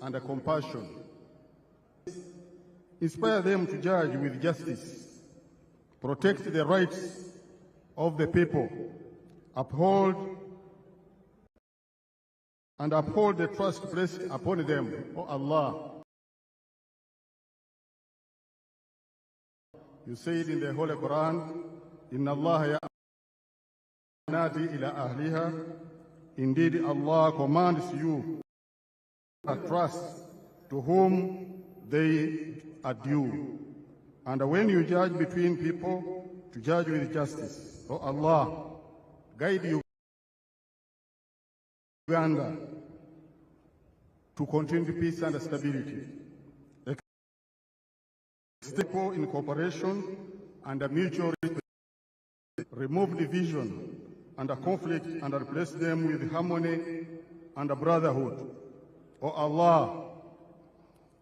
and compassion. Inspire them to judge with justice, protect the rights of the people, uphold the trust placed upon them, O Allah. You say it in the Holy Quran, Inna Allah ya'nadi ila ahliha. Indeed, Allah commands you to trust to whom they are due. And when you judge between people, to judge with justice. O Allah, guide Uganda to continue peace and stability. People in cooperation and mutual respect. Remove division and conflict and replace them with harmony and brotherhood. O Allah,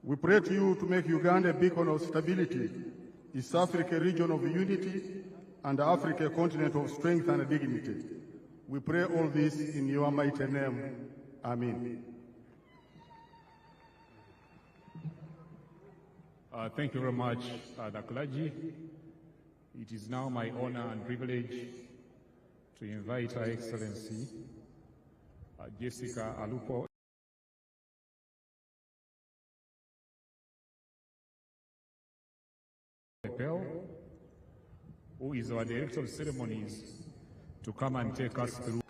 we pray to you to make Uganda a beacon of stability, East Africa region of unity, and Africa a continent of strength and dignity. We pray all this in your mighty name. Amen. Thank you very much, the clergy. It is now my honor and privilege to invite Her Excellency Jessica Alupo, who is our Director of Ceremonies, to come and take us through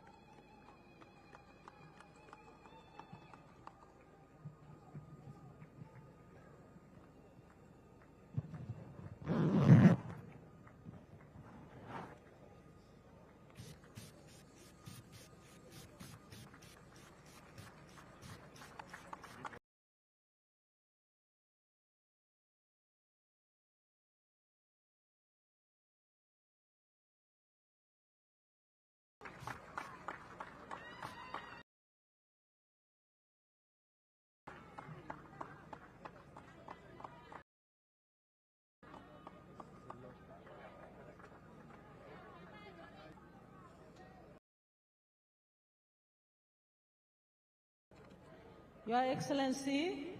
Your Excellency,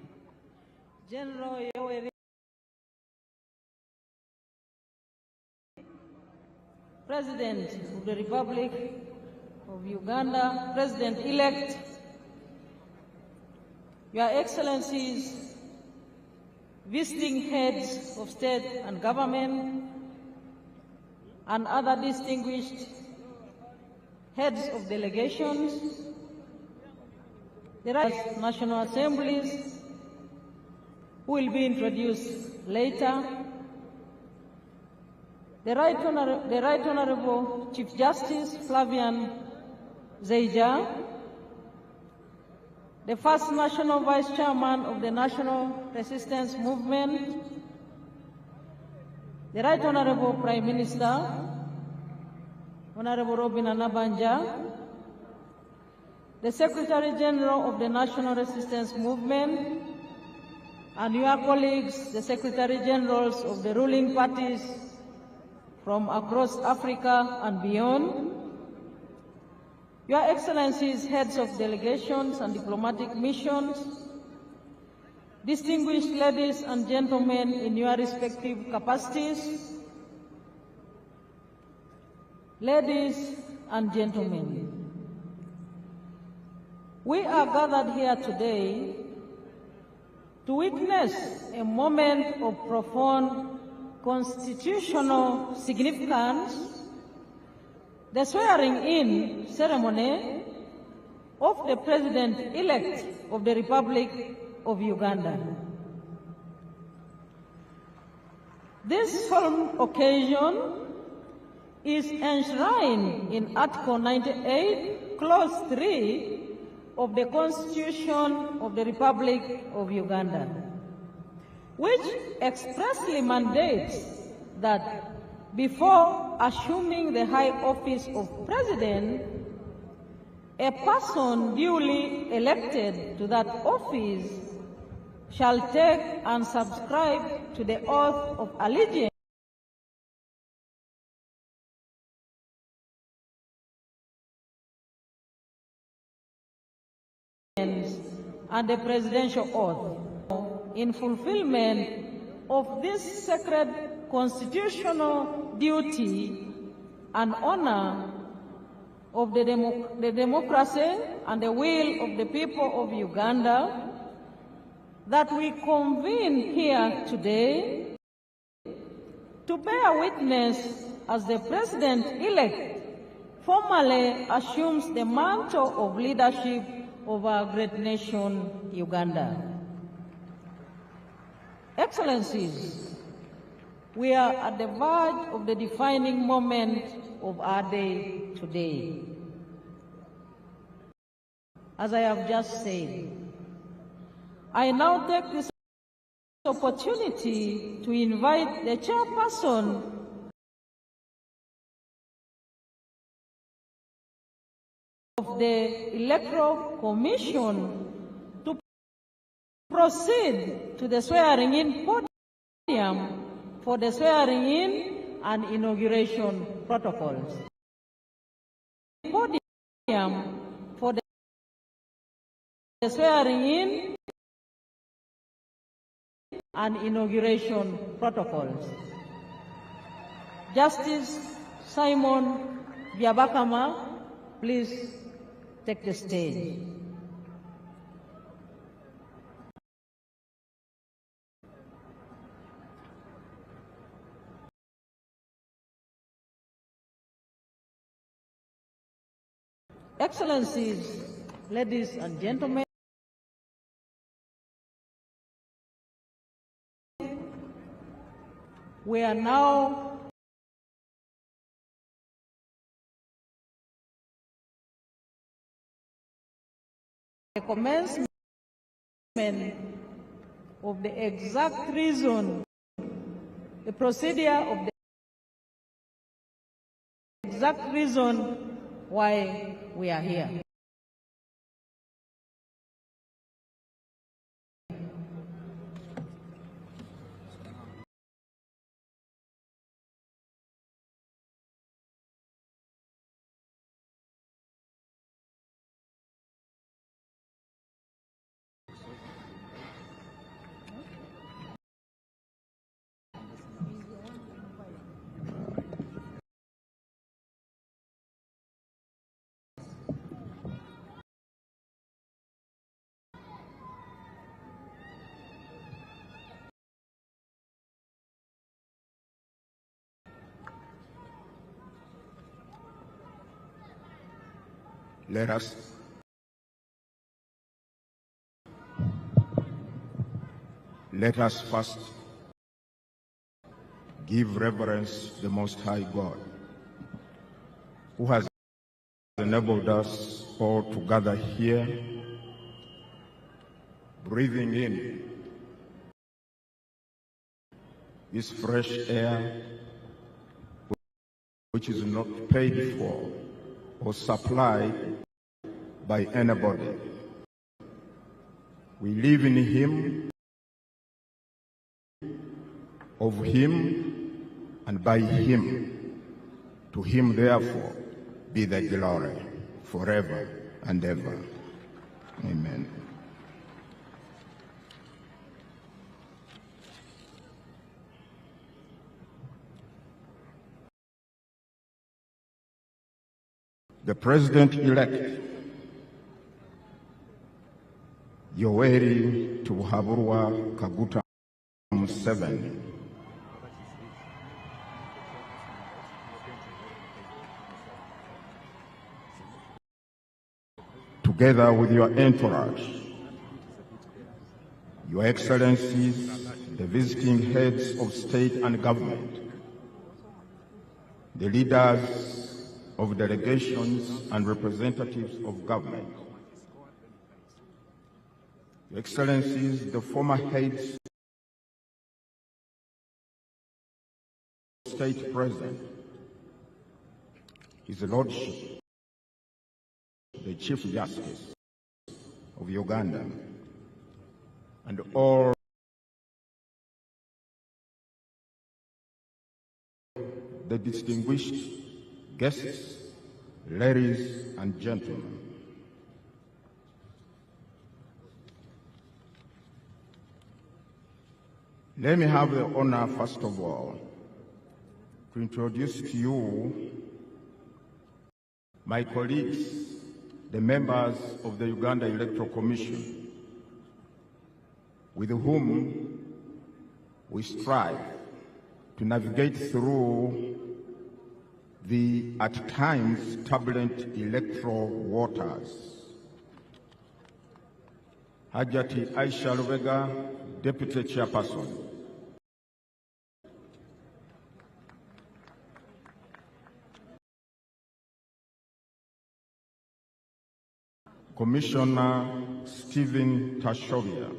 General Yoweri, President of the Republic of Uganda, President-elect, Your Excellencies, visiting heads of state and government, and other distinguished heads of delegations, the National Assemblies, who will be introduced later, the Right Honorable Chief Justice Flavian Zeija, the first National Vice Chairman of the National Resistance Movement, the Right Honorable Prime Minister, Honorable Robin Anabanja, the Secretary General of the National Resistance Movement, and your colleagues, the Secretary Generals of the ruling parties from across Africa and beyond, Your Excellencies, heads of delegations and diplomatic missions, distinguished ladies and gentlemen in your respective capacities, ladies and gentlemen, we are gathered here today to witness a moment of profound constitutional significance, the swearing-in ceremony of the President-elect of the Republic of Uganda. This solemn occasion is enshrined in Article 98, Clause 3 of the Constitution of the Republic of Uganda, which expressly mandates that before assuming the high office of President, a person duly elected to that office shall take and subscribe to the oath of allegiance and the presidential oath. In fulfillment of this sacred constitutional duty and honor of the democracy and the will of the people of Uganda, that we convene here today to bear witness as the President-elect formally assumes the mantle of leadership of our great nation, Uganda. Excellencies, we are at the verge of the defining moment of our day today. As I have just said, I now take this opportunity to invite the chairperson of the Electoral Commission to proceed to the swearing-in podium for the swearing-in and inauguration protocols. Podium for the swearing-in and inauguration protocols. Justice Simon Byabakama, please take the stage. Excellencies, ladies and gentlemen, we are now the commencement of the exact reason, the procedure of the exact reason why we are here. Let us first give reverence to the Most High God, who has enabled us all to gather here, breathing in this fresh air which is not paid for or supplied by anybody. We live in Him, of Him, and by Him. To Him, therefore, be the glory forever and ever. Amen. The President-elect, Yoweri Museveni, together with your entourage, Your Excellencies, the visiting heads of state and government, the leaders of delegations and representatives of government, Your Excellencies, the former heads of state president, His Lordship, the Chief Justice of Uganda, and all the distinguished guests, ladies and gentlemen. Let me have the honor, first of all, to introduce to you my colleagues, the members of the Uganda Electoral Commission, with whom we strive to navigate through the, at times, turbulent electoral waters. Hajati Aisha Lubega, Deputy Chairperson. Commissioner Stephen Tashovia.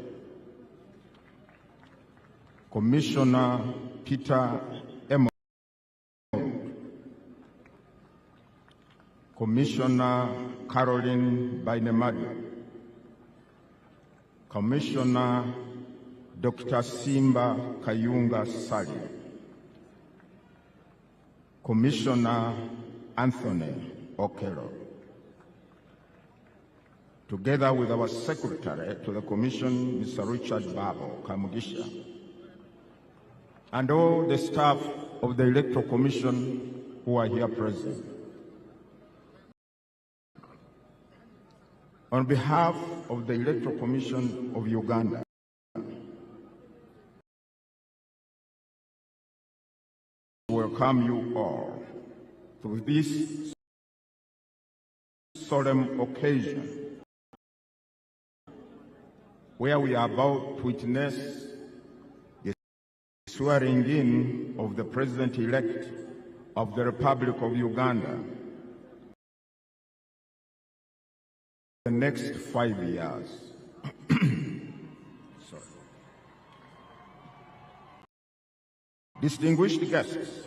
Commissioner Peter Emo. Commissioner Caroline Bainemadi. Commissioner Dr. Simba Kayunga Sali. Commissioner Anthony Okero. Together with our Secretary to the Commission, Mr. Richard Babo Kamugisha, and all the staff of the Electoral Commission who are here present. On behalf of the Electoral Commission of Uganda, I welcome you all to this solemn occasion where we are about to witness the swearing-in of the President-elect of the Republic of Uganda for the next 5 years. Distinguished guests,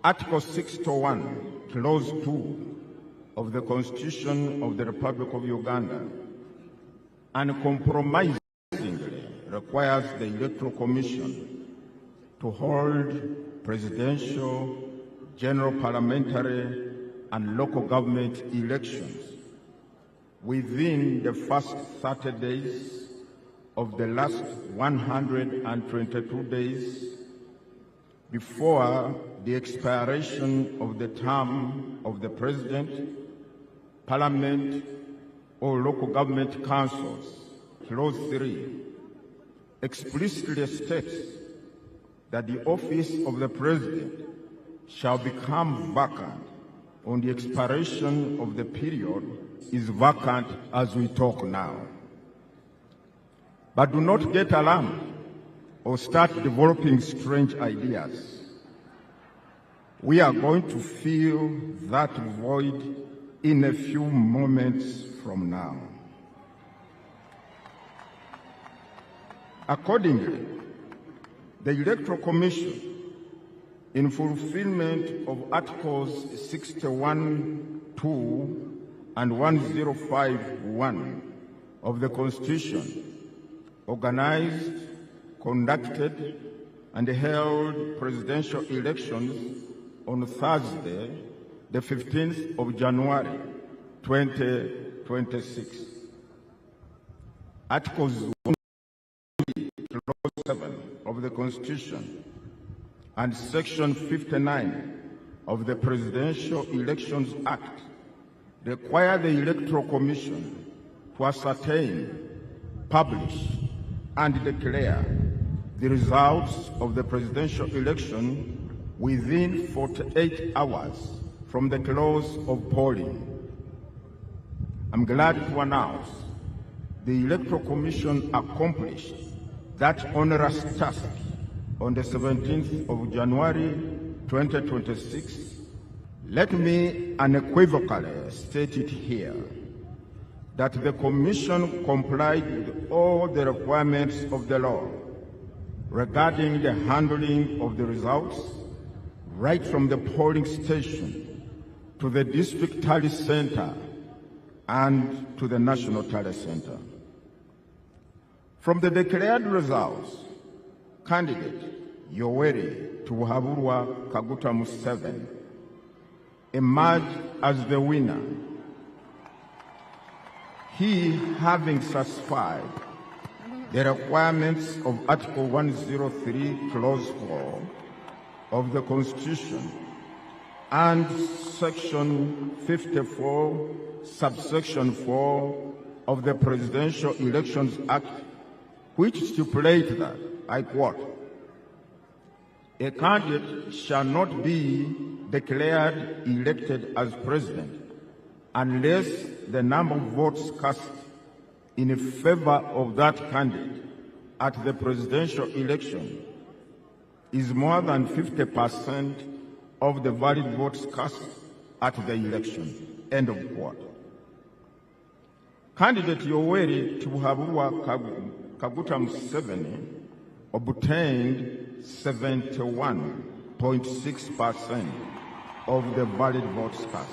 Article 601, Clause 2 of the Constitution of the Republic of Uganda uncompromisingly requires the Electoral Commission to hold presidential, general parliamentary, and local government elections within the first 30 days of the last 122 days before the expiration of the term of the President, Parliament, or local government councils. Clause 3 explicitly states that the office of the President shall become vacant on the expiration of the period is vacant as we talk now. But do not get alarmed or start developing strange ideas. We are going to fill that void in a few moments from now. Accordingly, the Electoral Commission, in fulfillment of Articles 61(2) and 105(1) of the Constitution, organized, conducted, and held presidential elections on Thursday, the 15th of January, 2026. Articles 1, Clause 7 of the Constitution and Section 59 of the Presidential Elections Act require the Electoral Commission to ascertain, publish, and declare the results of the presidential election within 48 hours from the close of polling. I'm glad to announce the Electoral Commission accomplished that onerous task on the 17th of January 2026. Let me unequivocally state it here that the Commission complied with all the requirements of the law regarding the handling of the results, right from the polling station to the district tally center and to the national tally center. From the declared results, candidate Yoweri Museveni emerged as the winner, he having satisfied the requirements of Article 103, Clause 4 of the Constitution and Section 54, Subsection 4 of the Presidential Elections Act, which stipulate that, I quote, "A candidate shall not be declared elected as president unless the number of votes cast in favor of that candidate at the presidential election is more than 50% of the valid votes cast at the election." End of quote. Candidate Yoweri Museveni obtained 71.6% of the valid votes cast,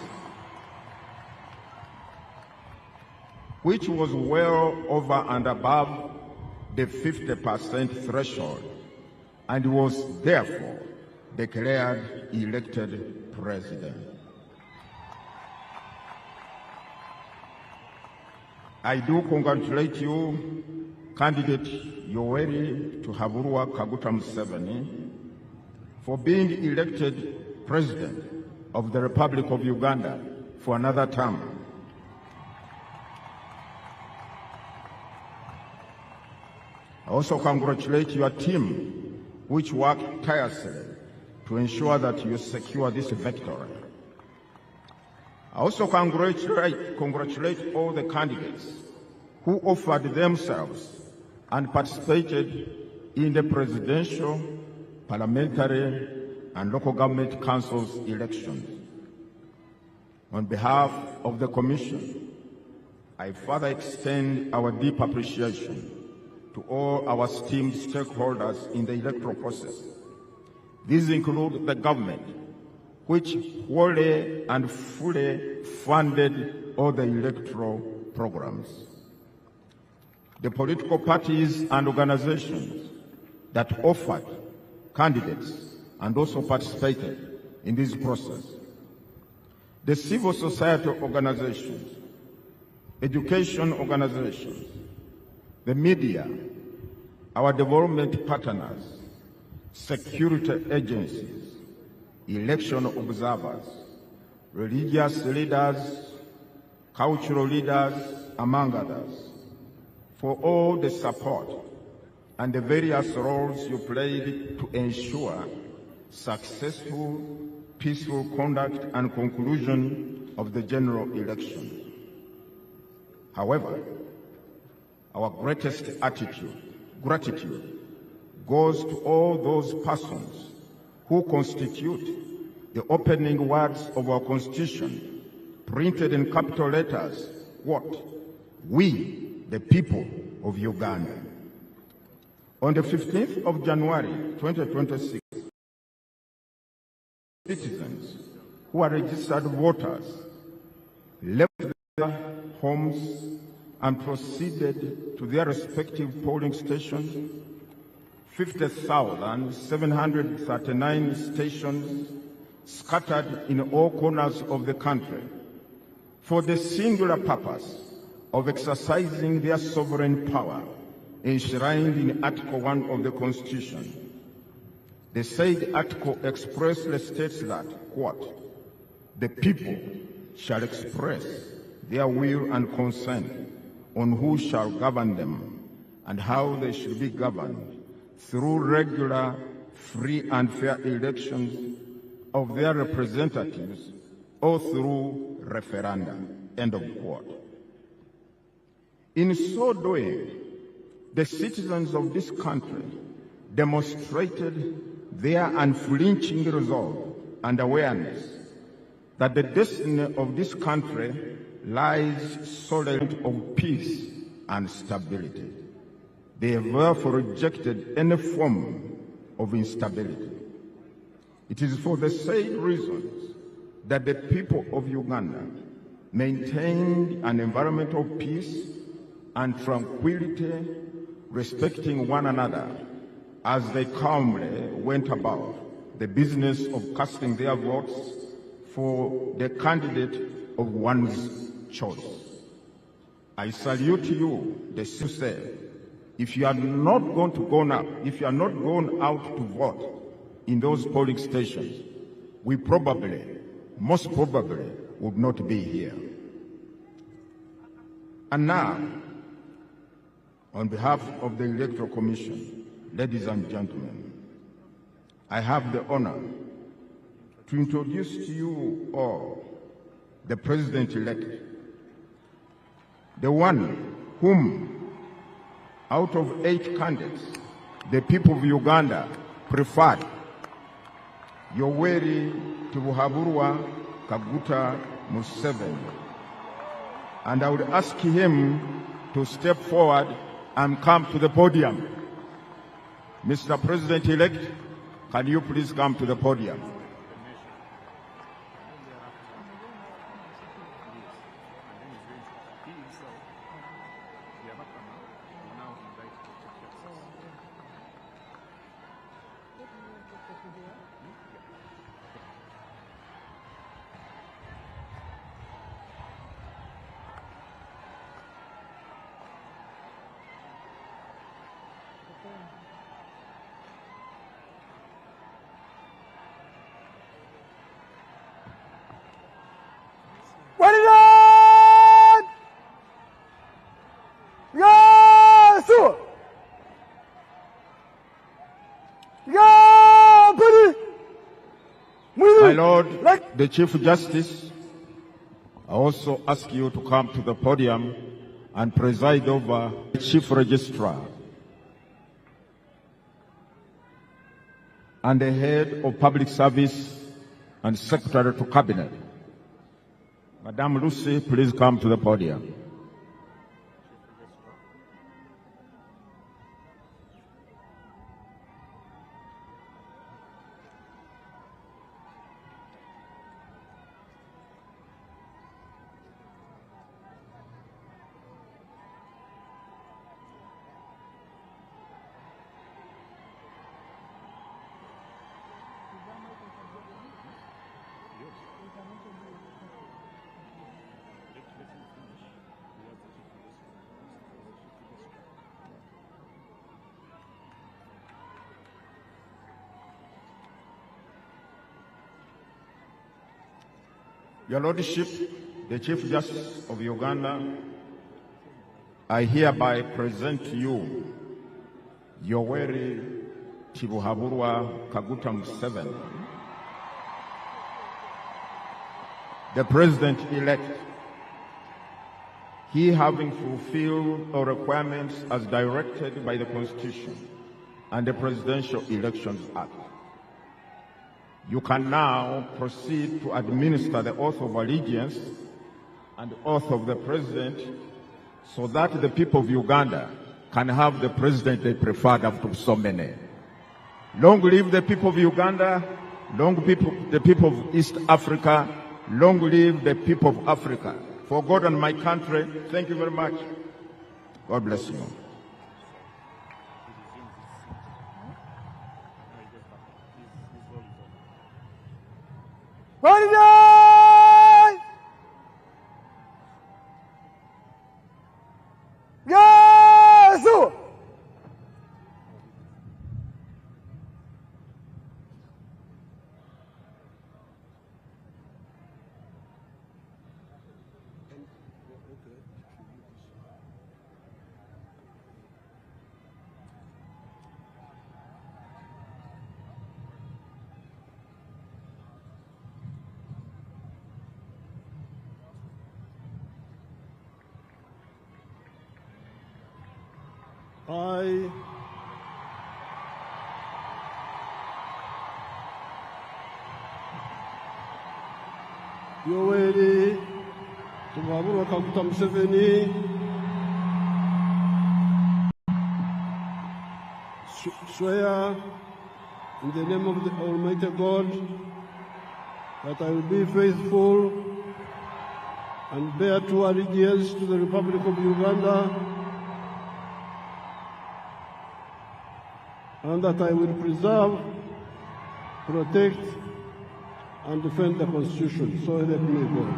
which was well over and above the 50% threshold, and was therefore declared elected president. I do congratulate you, candidate Yoweri Museveni, for being elected president of the Republic of Uganda for another term. I also congratulate your team, which worked tirelessly to ensure that you secure this victory. I also congratulate all the candidates who offered themselves and participated in the presidential, parliamentary, and local government councils elections. On behalf of the Commission, I further extend our deep appreciation to all our esteemed stakeholders in the electoral process. These include the government, which wholly and fully funded all the electoral programs, the political parties and organizations that offered candidates and also participated in this process, the civil society organizations, education organizations, the media, our development partners, security agencies, election observers, religious leaders, cultural leaders, among others, for all the support and the various roles you played to ensure successful, peaceful conduct and conclusion of the general election. However, our greatest gratitude goes to all those persons who constitute the opening words of our Constitution, printed in capital letters, what? We, the people of Uganda. On the 15th of January, 2026, citizens who are registered voters left their homes and proceeded to their respective polling stations. 50,739 stations scattered in all corners of the country for the singular purpose of exercising their sovereign power enshrined in Article 1 of the Constitution. The said article expressly states that, quote, "The people shall express their will and consent on who shall govern them and how they should be governed through regular, free and fair elections of their representatives or through referenda." End of quote. In so doing, the citizens of this country demonstrated their unflinching resolve and awareness that the destiny of this country lies solely of peace and stability. They have therefore rejected any form of instability. It is for the same reasons that the people of Uganda maintained an environment of peace and tranquility, respecting one another as they calmly went about the business of casting their votes for the candidate of one's choice. I salute you, the sincere, if you are not going out to vote in those polling stations, we probably, most probably, would not be here. And now, on behalf of the Electoral Commission, ladies and gentlemen, I have the honor to introduce to you all the President-elect, the one whom, out of 8 candidates, the people of Uganda preferred, Yoweri Kaguta Museveni. And I would ask him to step forward and come to the podium. Mr. President-elect, can you please come to the podium? My Lord, the Chief Justice, I also ask you to come to the podium and preside over the Chief Registrar and the Head of Public Service and Secretary to Cabinet. Madame Lucy, please come to the podium. Your Lordship, the Chief Justice of Uganda, I hereby present to you Yoweri Kaguta Museveni, the President-elect, he having fulfilled all requirements as directed by the Constitution and the Presidential Elections Act. You can now proceed to administer the oath of allegiance and the oath of the President so that the people of Uganda can have the President they preferred after so many. Long live the people of Uganda, long live the people of East Africa, long live the people of Africa. For God and my country, thank you very much. God bless you. I, Yoweri Kaguta Museveni, swear in the name of the Almighty God that I will be faithful and bear true allegiance to the Republic of Uganda, and that I will preserve, protect, and defend the Constitution. So help me God.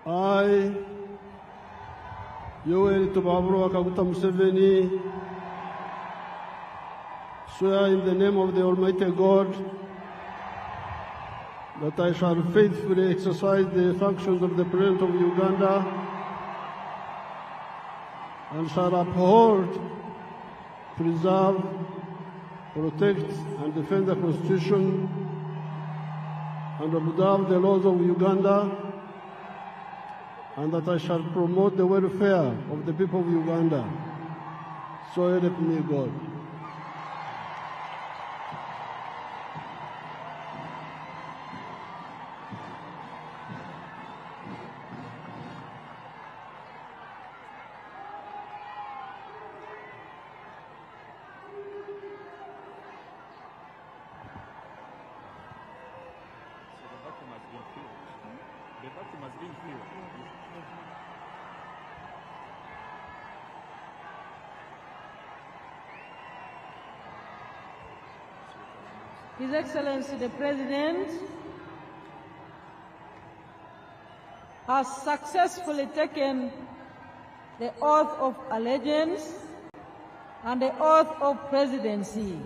I, Yoweri Museveni, swear in the name of the Almighty God that I shall faithfully exercise the functions of the President of Uganda and shall uphold, preserve, protect, and defend the Constitution and observe the laws of Uganda, and that I shall promote the welfare of the people of Uganda. So help me God. His Excellency the President has successfully taken the oath of allegiance and the oath of presidency.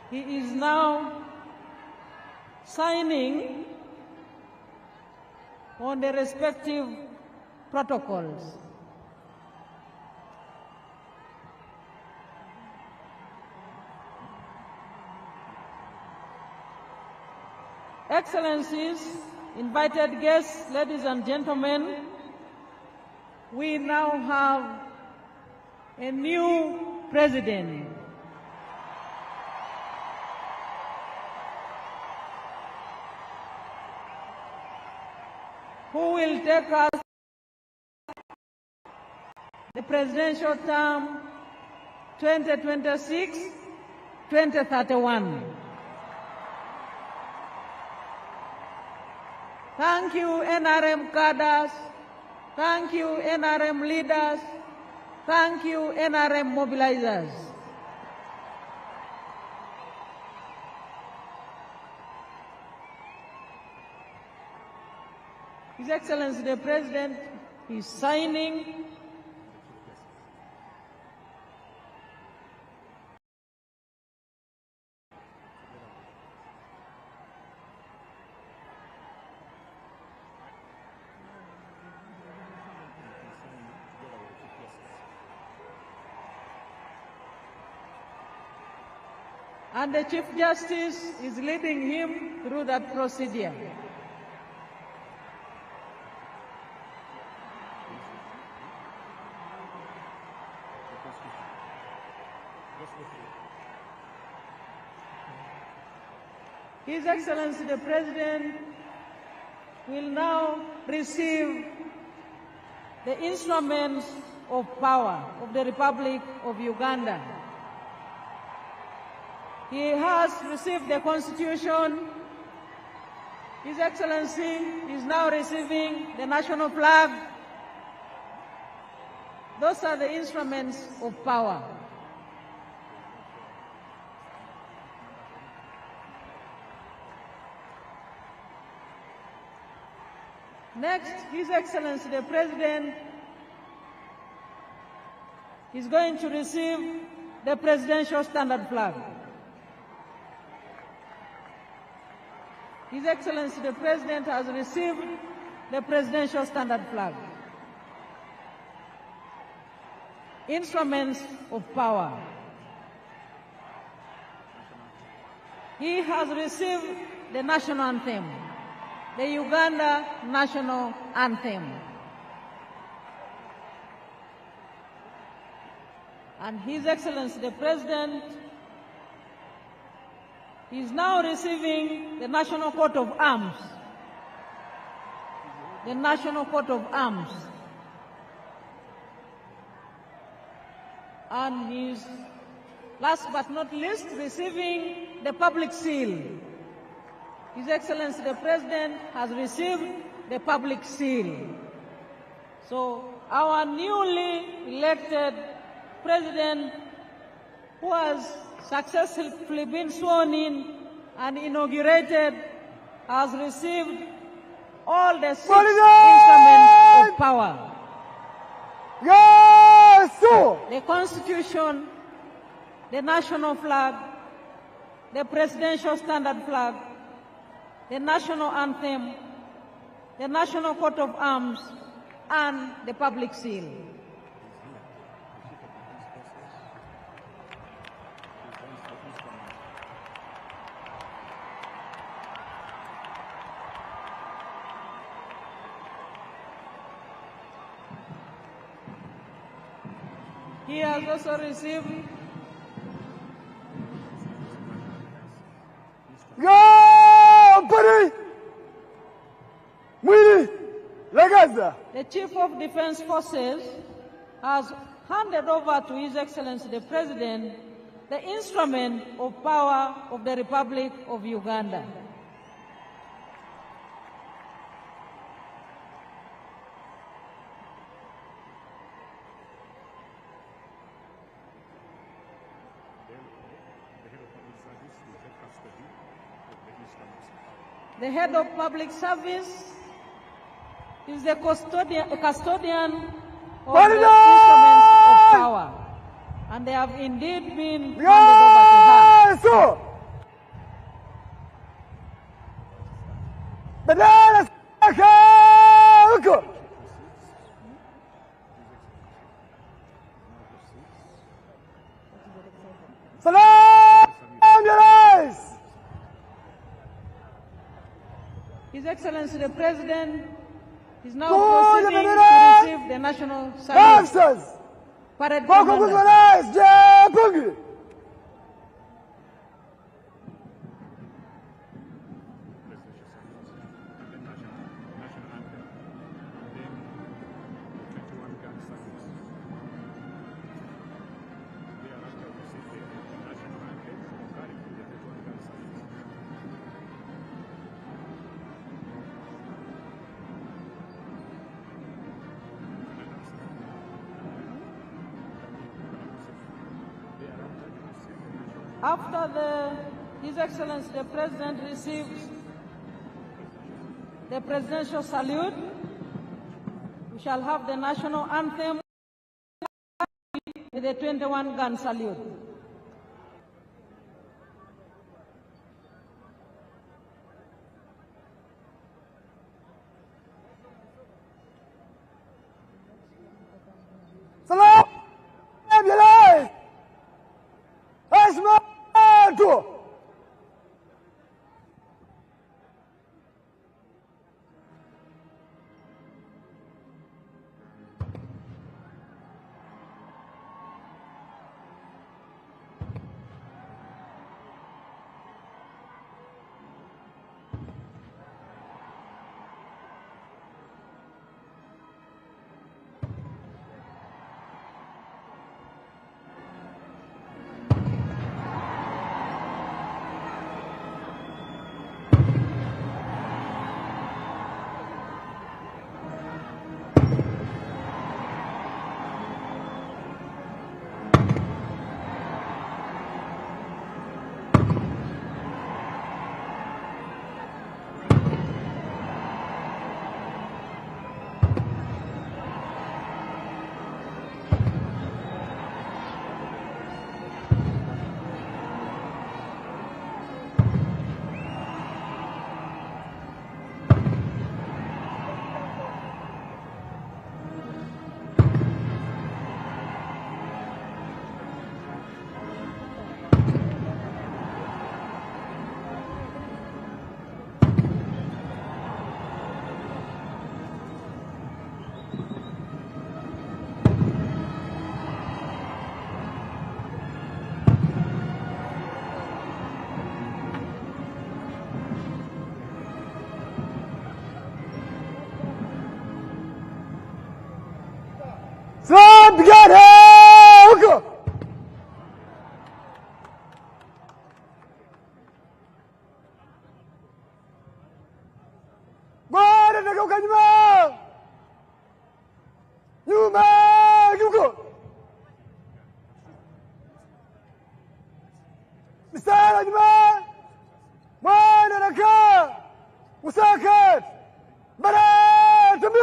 He is now signing on the respective protocols. Excellencies, invited guests, ladies and gentlemen, we now have a new president. Who will take us the presidential term 2026-2031. Thank you, NRM cadres. Thank you, NRM leaders. Thank you, NRM mobilizers. His Excellency the President is signing and the Chief Justice is leading him through that procedure. His Excellency the President will now receive the instruments of power of the Republic of Uganda. He has received the Constitution. His Excellency is now receiving the national flag. Those are the instruments of power. Next, His Excellency the President is going to receive the presidential standard flag. His Excellency the President has received the presidential standard flag. Instruments of power. He has received the national anthem, the Uganda national anthem. And His Excellency the President is now receiving the National Coat of Arms. The National Coat of Arms. And he is, last but not least, receiving the public seal. His Excellency the President has received the public seal. So our newly elected President, who has successfully been sworn in and inaugurated, has received all the 6 instruments of power. Yes, sir. The Constitution, the national flag, the presidential standard flag, the national anthem, the national coat of arms, and the public seal. He has also received the Chief of Defense Forces has handed over to His Excellency the President the instrument of power of the Republic of Uganda. The head of public service is the custodian of the instruments of power, and they have indeed been handed over to her. His Excellency the President is now proceeding to receive the national salute. Parade Commander. After His Excellency the President receives the presidential salute, we shall have the national anthem with the 21-gun salute.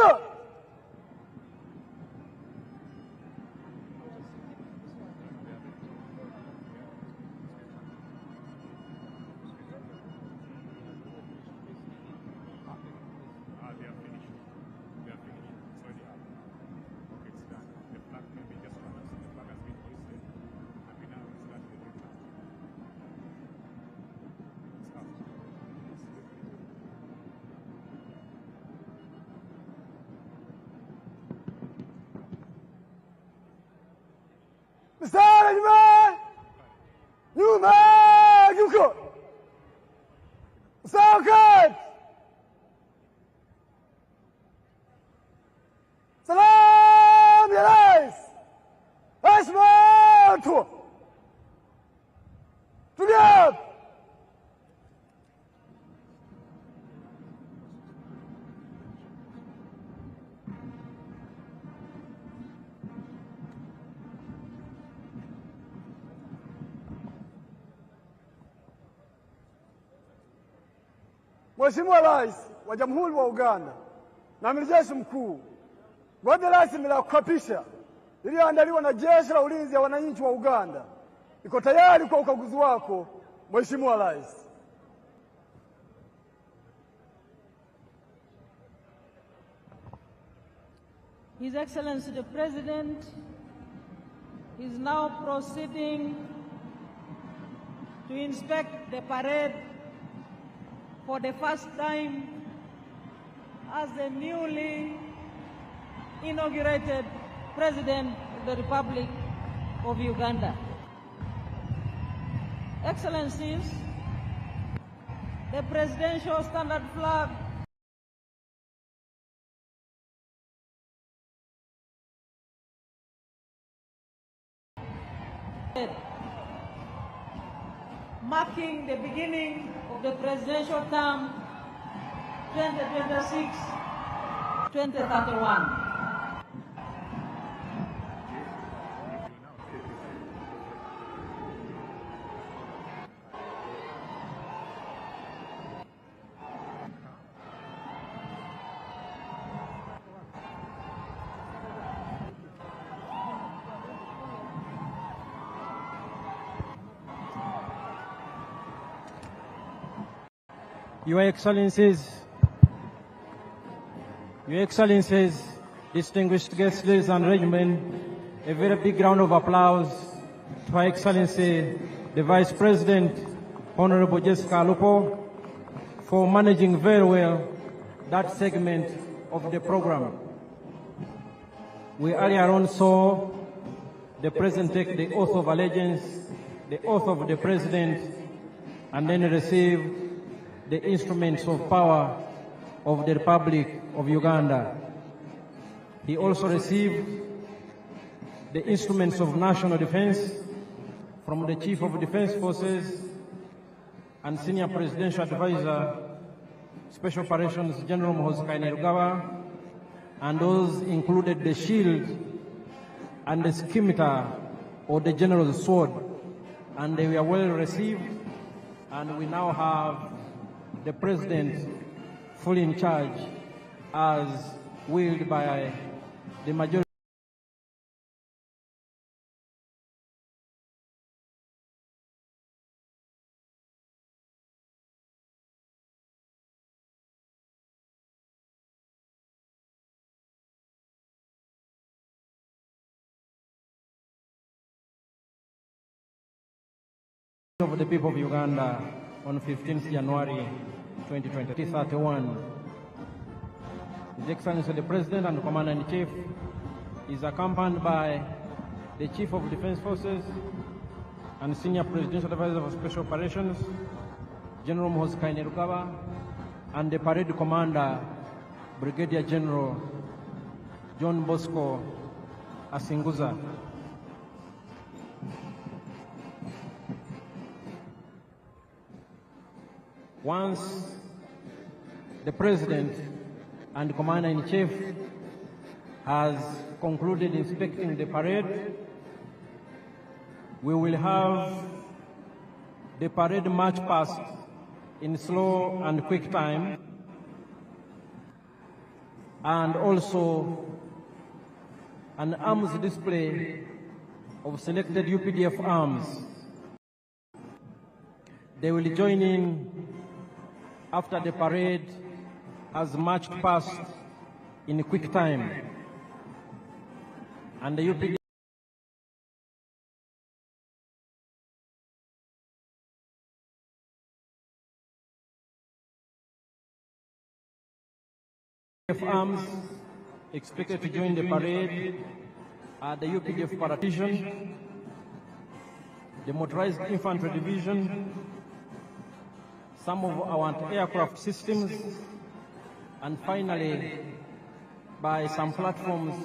hiyo. Mstari nyuma, nyuma, geuka. Mstari. Salam ya Rais. Heshima tu. Tulia. Mheshimiwa Rais wa Jamhuri wa Uganda na Amiri Jeshi Mkuu, gwaride rasmi la kuapisha iliyoandaliwa na Jeshi la Ulinzi ya Wananchi wa Uganda iko tayari kwa ukaguzi wako, Mheshimiwa Rais. His Excellency the President is now proceeding to inspect the parade for the first time as the newly inaugurated President of the Republic of Uganda. Excellencies, the presidential standard flag marking the beginning of the presidential term 2026-2031. Your Excellencies, distinguished guests, ladies and gentlemen, a very big round of applause to Her Excellency, the Vice President, Honorable Jessica Lupo, for managing very well that segment of the program. We earlier on saw the President take the oath of allegiance, the oath of the President, and then receive the instruments of power of the Republic of Uganda. He also received the instruments of national defense from the Chief of Defense Forces and Senior Presidential Advisor, Special Operations General Muhoozi Kainerugaba, and those included the shield and the scimitar, or the General's sword, and they were well received, and we now have the President fully in charge as willed by the majority of the people of Uganda on 15th January 2031. His Excellency the President and Commander-in-Chief is accompanied by the Chief of Defense Forces and Senior Presidential Advisor for Special Operations, General Muhoozi Kainerugaba, and the Parade Commander, Brigadier General John Bosco Asinguza. Once the President and Commander-in-Chief has concluded inspecting the parade, we will have the parade march past in slow and quick time. and also an arms display of selected UPDF arms. They will join in after the parade has marched past in quick time. And the UPDF arms expected to join the parade are the UPDF Paratition, the Motorized Infantry Division, some of our anti-aircraft systems, and finally, by some platforms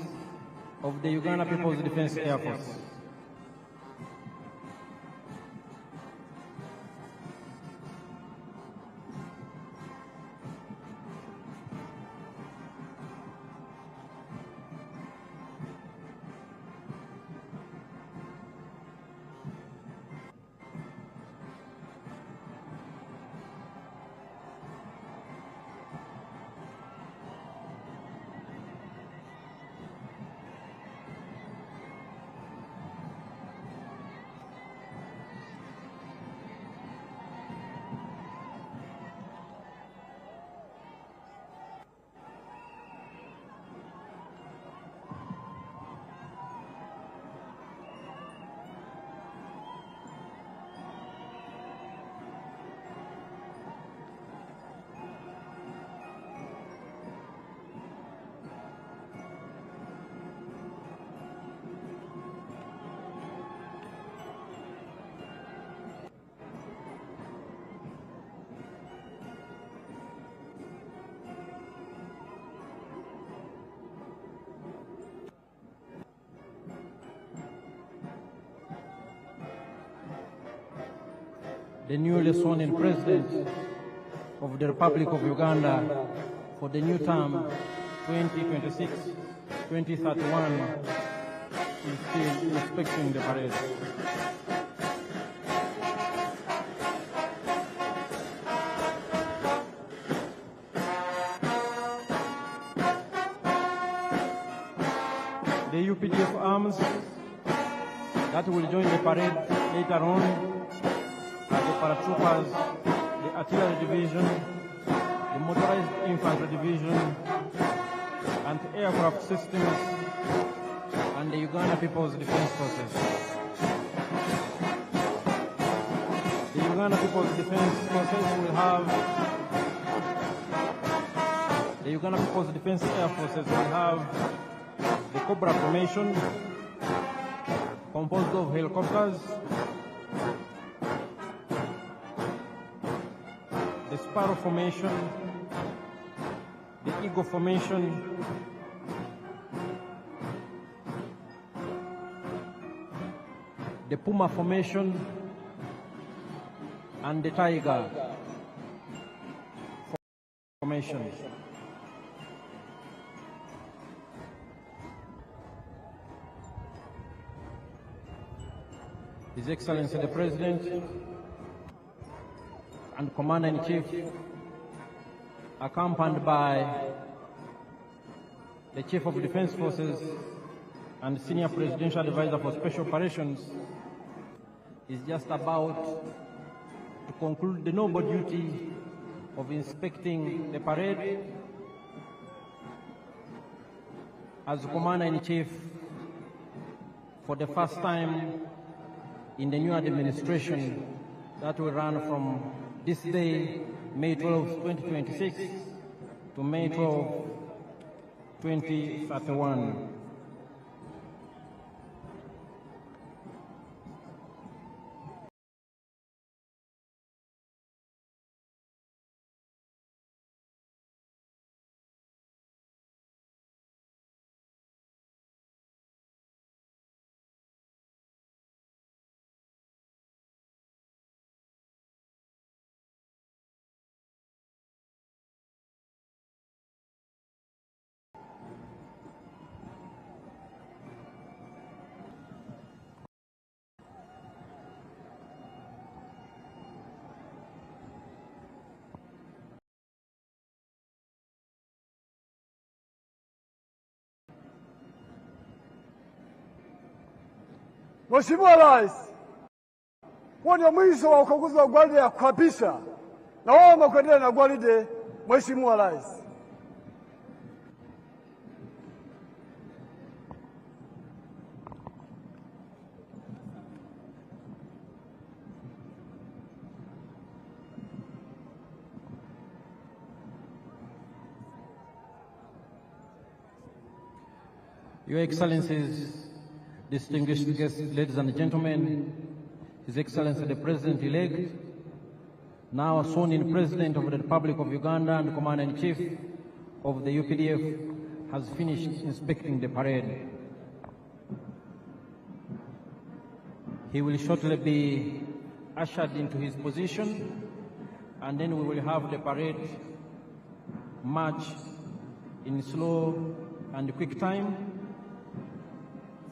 of the Uganda People's Defense Air Force. The newly sworn-in President of the Republic of Uganda for the new term 2026-2031 is still inspecting the parade. The UPDF arms that will join the parade later on are the paratroopers, the artillery division, the motorized infantry division, anti-aircraft systems, and the Uganda People's Defense Forces. The Uganda People's Defense Forces will have, the Uganda People's Defense Air Forces will have the Cobra formation, composed of helicopters, the Sparrow formation, the Eagle formation, the Puma formation, and the Tiger formation. His Excellency the President and Commander-in-Chief, accompanied by the Chief of Defense Forces and Senior Presidential Advisor for Special Operations, is just about to conclude the noble duty of inspecting the parade as Commander-in-Chief for the first time in the new administration that will run from this day, May 12, 2026, to May 12, 2031. Mheshimiwa Rais, huo ndio mwisho wa ukaguzi wa gwaride ya kuapisha. Naomba kuendelea na gwaride, Mheshimiwa Rais. Your Excellencies, distinguished guests, ladies and gentlemen, His Excellency the President-elect, now sworn-in President of the Republic of Uganda and Commander-in-Chief of the UPDF, has finished inspecting the parade. He will shortly be ushered into his position, and then we will have the parade march in slow and quick time,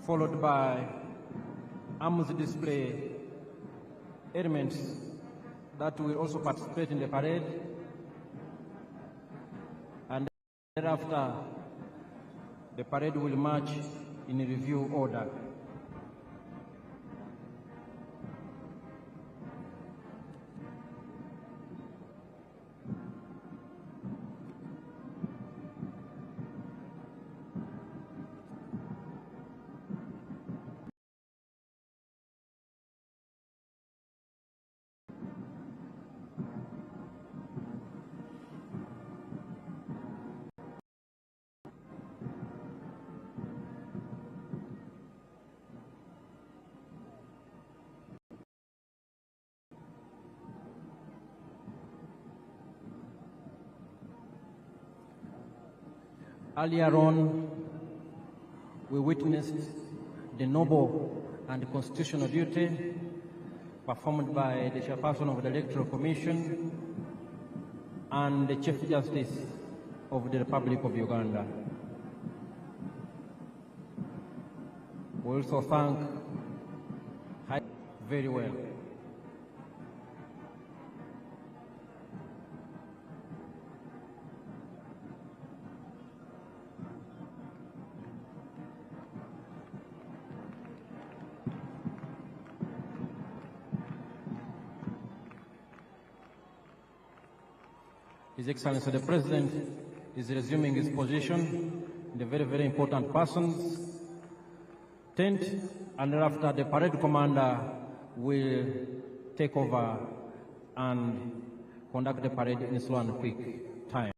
followed by arms display elements that will also participate in the parade, and thereafter the parade will march in review order. Earlier on, we witnessed the noble and constitutional duty performed by the chairperson of the Electoral Commission and the Chief Justice of the Republic of Uganda. We also thank very well. His Excellency the President is resuming his position in the very, very important persons tent, and thereafter the parade commander will take over and conduct the parade in slow and quick time.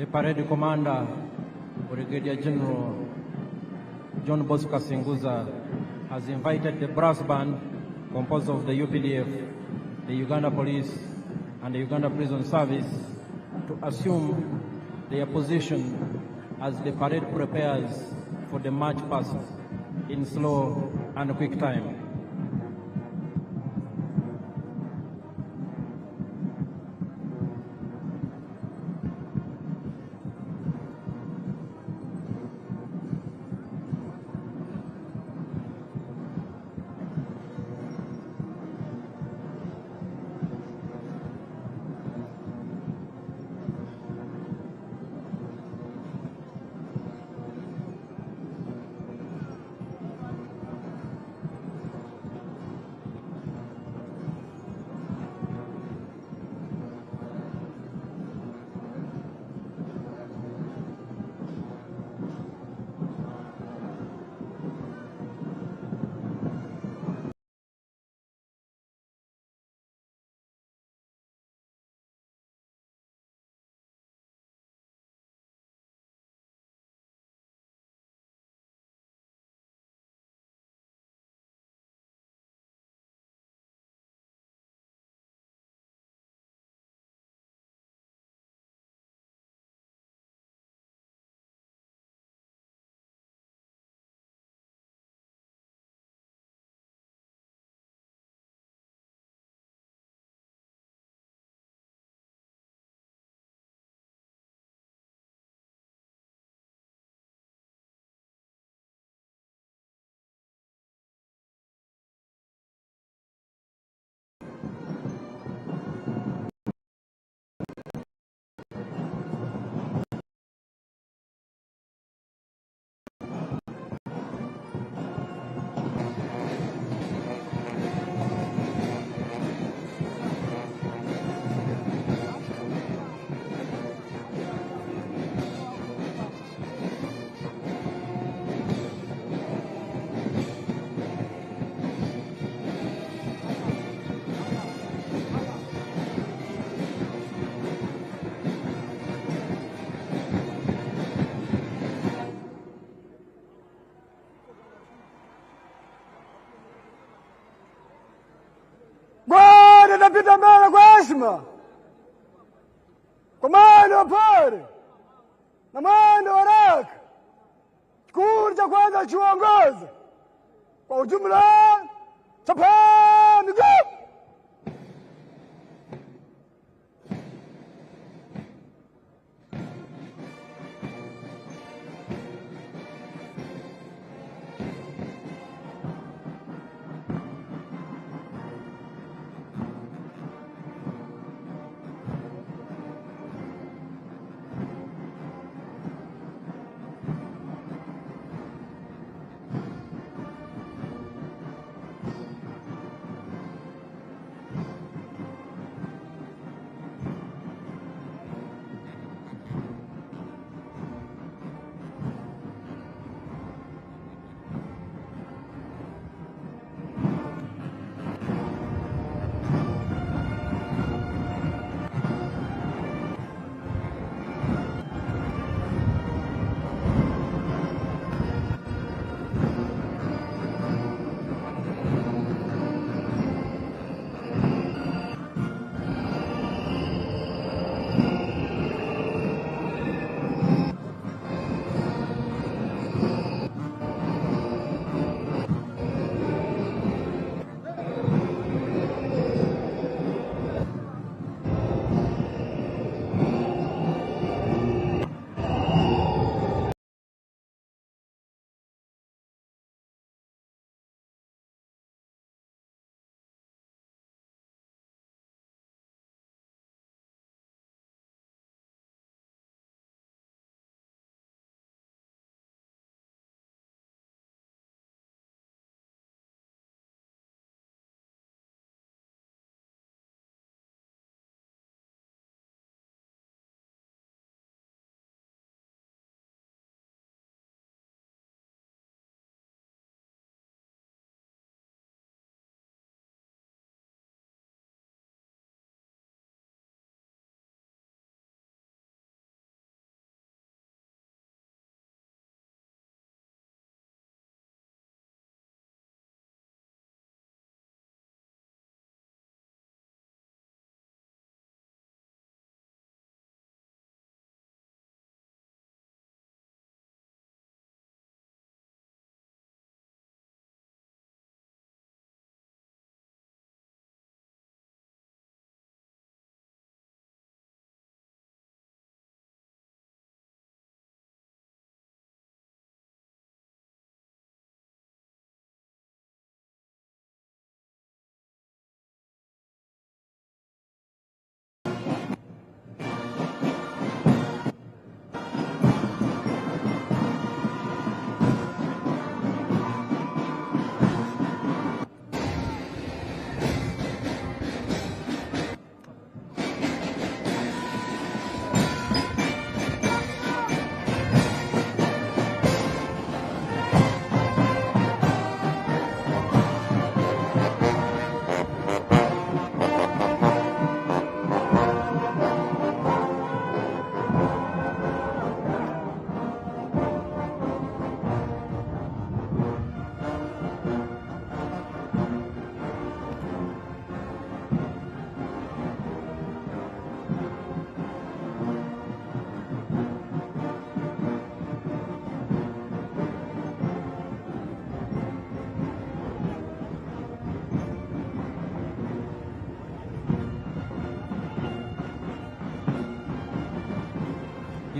the parade commander, Brigadier General John Bosco Singuza, has invited the brass band composed of the UPDF, the Uganda Police, and the Uganda Prison Service to assume their position as the parade prepares for the march past in slow and quick time. Napita mbele kwa heshima, kwa mwendo wa pole na mwendo wa haraka. Kikundi cha kwanza chuongoza kwa ujumla, chapa miguu.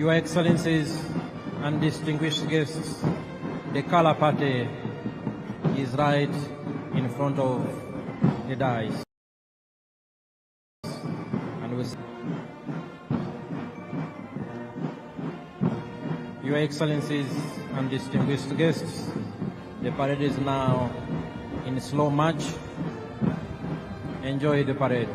Your Excellencies and distinguished guests, the color party is right in front of the dais. And Your Excellencies and distinguished guests, the parade is now in slow march. Enjoy the parade.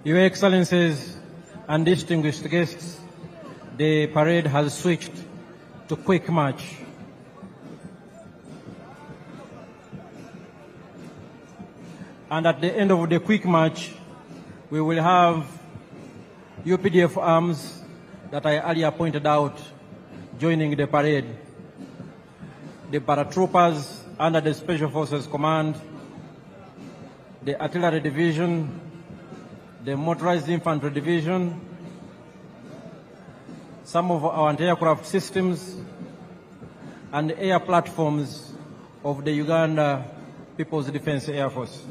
Your Excellencies and distinguished guests, the parade has switched to quick march. And at the end of the quick march, we will have UPDF arms that I earlier pointed out joining the parade. The paratroopers under the Special Forces Command, the Artillery Division, the Motorized Infantry Division, some of our anti-aircraft systems, and the air platforms of the Uganda People's Defense Air Force.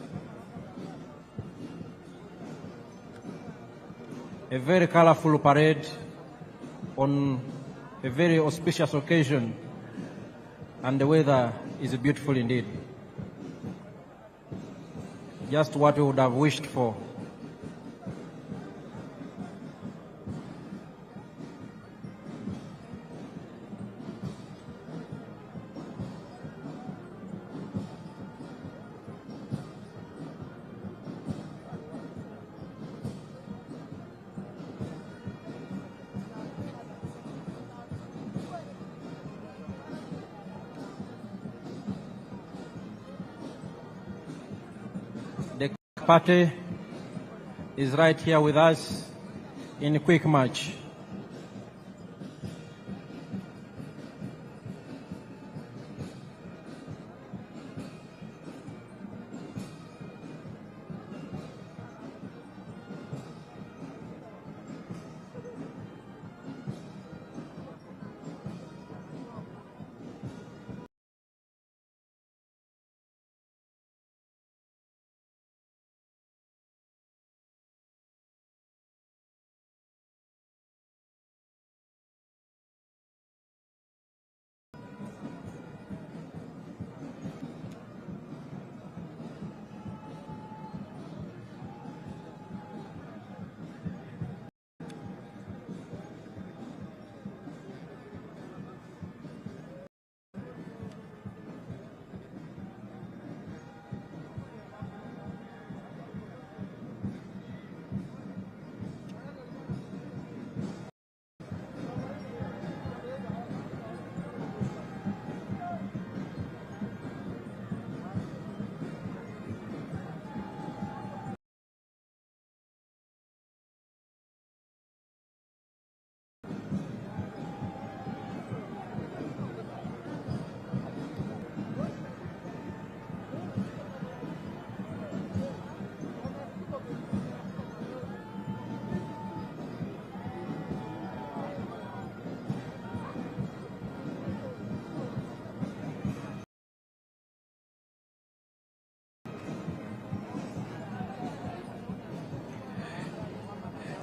A very colorful parade on a very auspicious occasion, and the weather is beautiful indeed. Just what we would have wished for. Party is right here with us in quick march.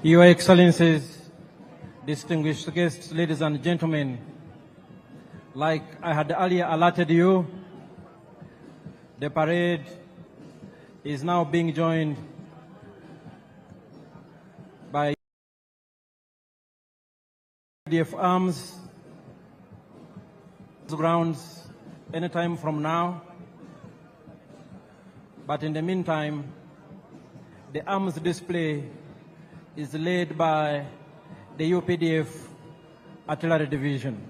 Your Excellencies, distinguished guests, ladies and gentlemen, like I had earlier alerted you, the parade is now being joined by UPDF arms grounds anytime from now. But in the meantime, the arms display is led by the UPDF Artillery Division.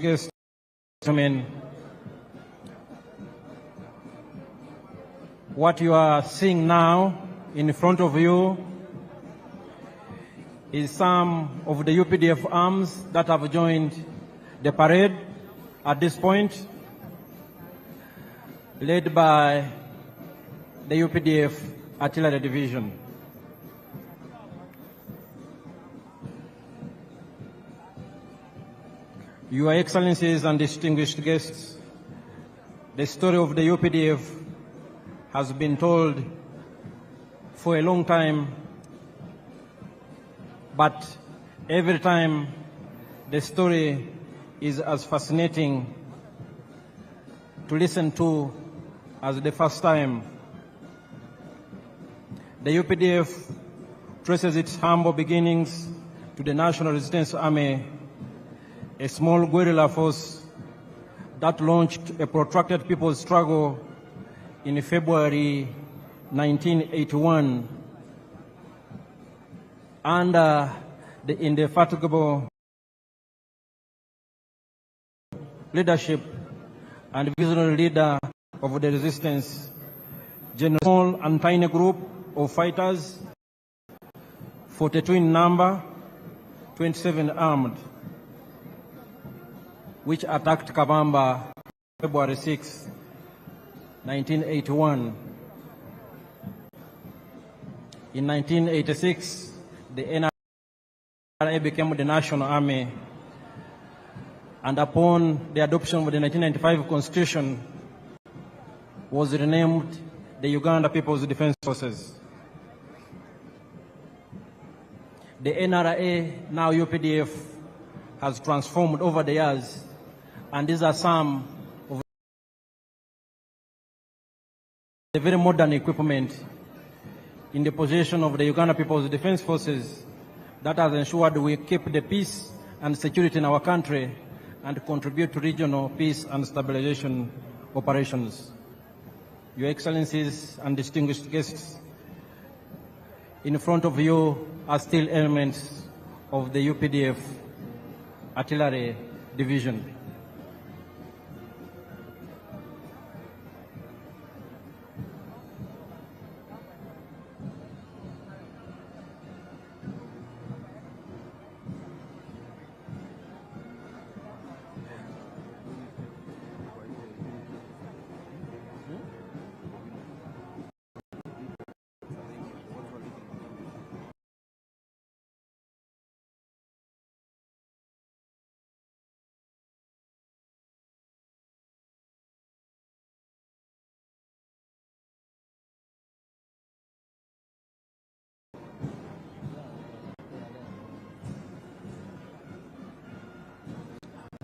Guests, what you are seeing now in front of you is some of the UPDF arms that have joined the parade at this point, led by the UPDF Artillery Division. Your Excellencies and distinguished guests, the story of the UPDF has been told for a long time, but every time the story is as fascinating to listen to as the first time. The UPDF traces its humble beginnings to the National Resistance Army, a small guerrilla force that launched a protracted people's struggle in February 1981 under the indefatigable leadership and visionary leader of the resistance, General and tiny group of fighters, 42 in number, 27 armed, which attacked Kabamba February 6, 1981. In 1986, the NRA became the National Army, and upon the adoption of the 1995 Constitution, was renamed the Uganda People's Defense Forces. The NRA, now UPDF, has transformed over the years, and these are some of the very modern equipment in the possession of the Uganda People's Defense Forces that has ensured we keep the peace and security in our country and contribute to regional peace and stabilization operations. Your Excellencies and distinguished guests, in front of you are still elements of the UPDF Artillery Division.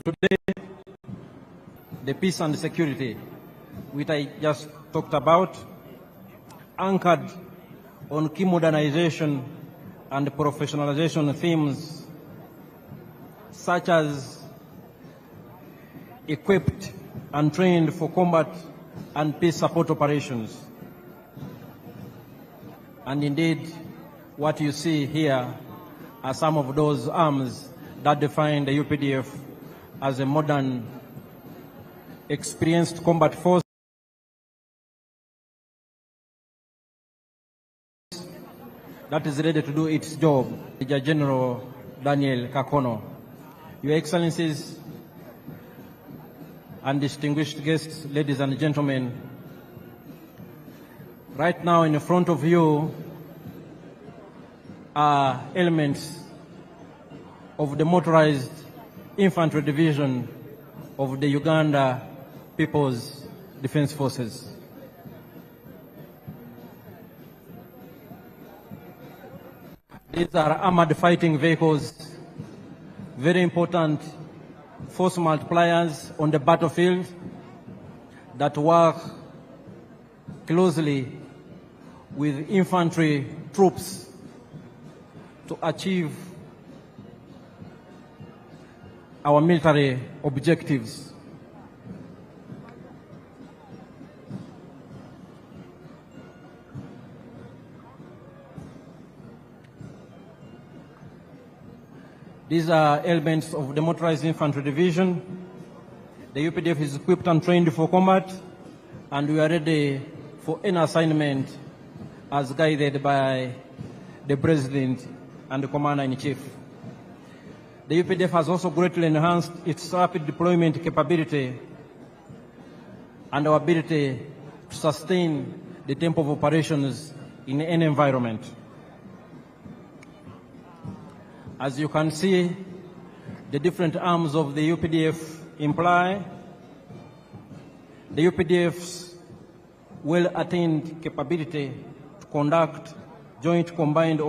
Today, the peace and security, which I just talked about, anchored on key modernization and professionalization themes, such as equipped and trained for combat and peace support operations. And indeed, what you see here are some of those arms that define the UPDF as a modern, experienced combat force that is ready to do its job. Major General Daniel Kakono. Your Excellencies and distinguished guests, ladies and gentlemen, right now in front of you are elements of the motorized infantry division of the Uganda People's Defense Forces. These are armored fighting vehicles, very important force multipliers on the battlefield that work closely with infantry troops to achieve our military objectives. These are elements of the Motorized Infantry Division. The UPDF is equipped and trained for combat, and we are ready for any assignment as guided by the President and the Commander-in-Chief. The UPDF has also greatly enhanced its rapid deployment capability and our ability to sustain the tempo of operations in any environment. As you can see, the different arms of the UPDF imply, the UPDF's well-attained capability to conduct joint combined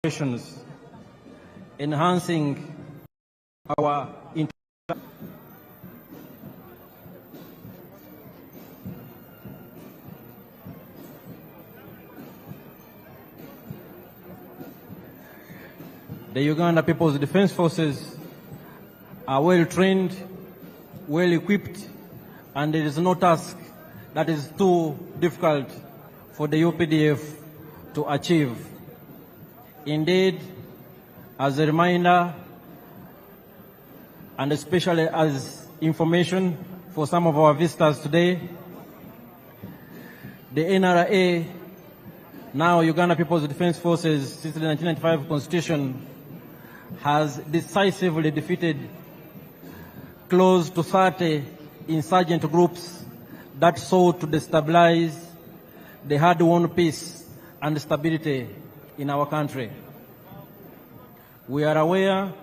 operations, enhancing our The Uganda People's Defense Forces are well trained, well equipped, and there is no task that is too difficult for the UPDF to achieve. Indeed, as a reminder, and especially as information for some of our visitors today, the NRA, now Uganda People's Defense Forces, since the 1995 Constitution, has decisively defeated close to 30 insurgent groups that sought to destabilize the hard-won peace and stability in our country. We are aware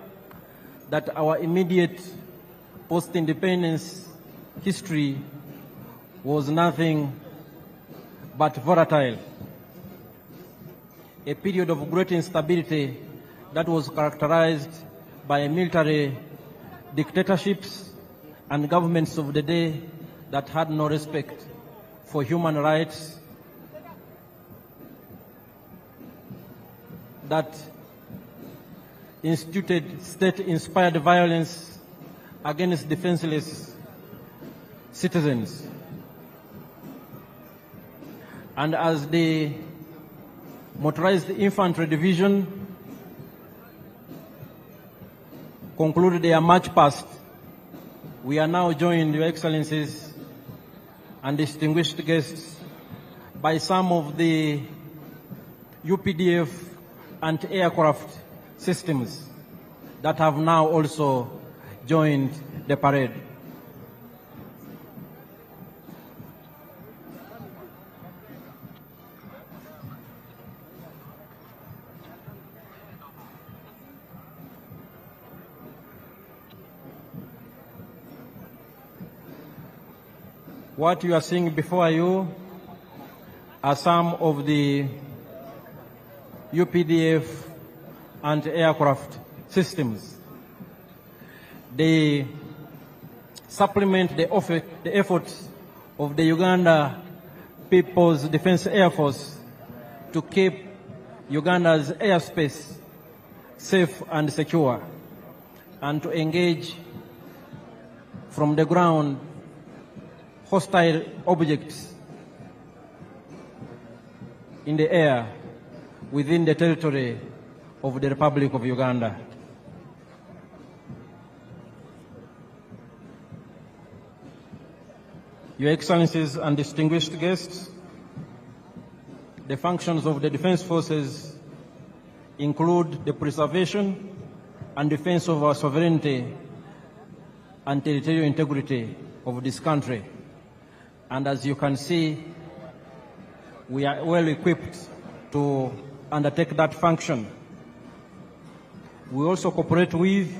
that our immediate post-independence history was nothing but volatile, a period of great instability that was characterized by military dictatorships and governments of the day that had no respect for human rights, that instituted state-inspired violence against defenseless citizens. And as the Motorized Infantry Division concluded their march past, we are now joined, Your Excellencies and distinguished guests, by some of the UPDF anti-aircraft systems that have now also joined the parade. What you are seeing before you are some of the UPDF anti-aircraft systems. They supplement the efforts of the Uganda People's Defense Air Force to keep Uganda's airspace safe and secure, and to engage from the ground hostile objects in the air within the territory of the Republic of Uganda. Your Excellencies and distinguished guests, the functions of the Defense Forces include the preservation and defense of our sovereignty and territorial integrity of this country. And as you can see, we are well equipped to undertake that function. We also cooperate with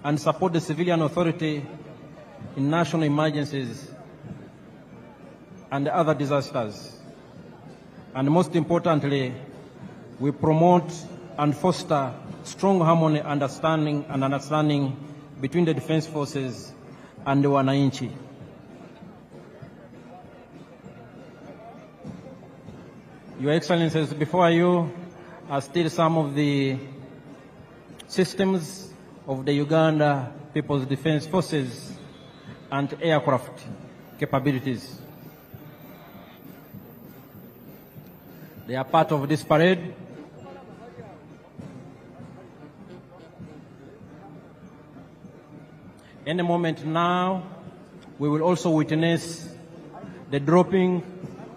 and support the civilian authority in national emergencies and other disasters. And most importantly, we promote and foster strong harmony, understanding between the Defense Forces and the wananchi. Your Excellencies, before you are still some of the systems of the Uganda People's Defense Forces and aircraft capabilities. They are part of this parade. Any moment now, we will also witness the dropping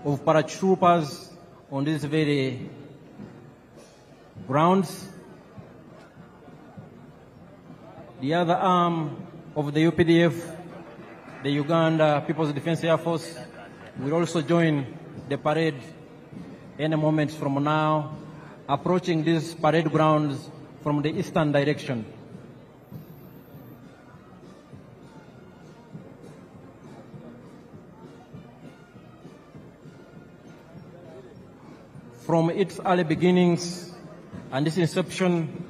of paratroopers on these very grounds. The other arm of the UPDF, the Uganda People's Defense Air Force, will also join the parade any moment from now, approaching these parade grounds from the eastern direction. From its early beginnings and its inception,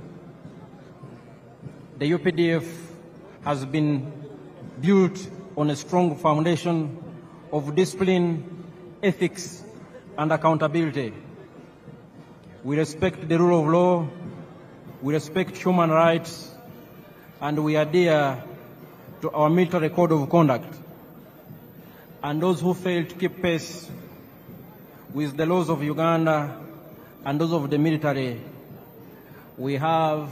the UPDF has been built on a strong foundation of discipline, ethics, and accountability. We respect the rule of law, we respect human rights, and we adhere to our military code of conduct. And those who fail to keep pace with the laws of Uganda and those of the military, we have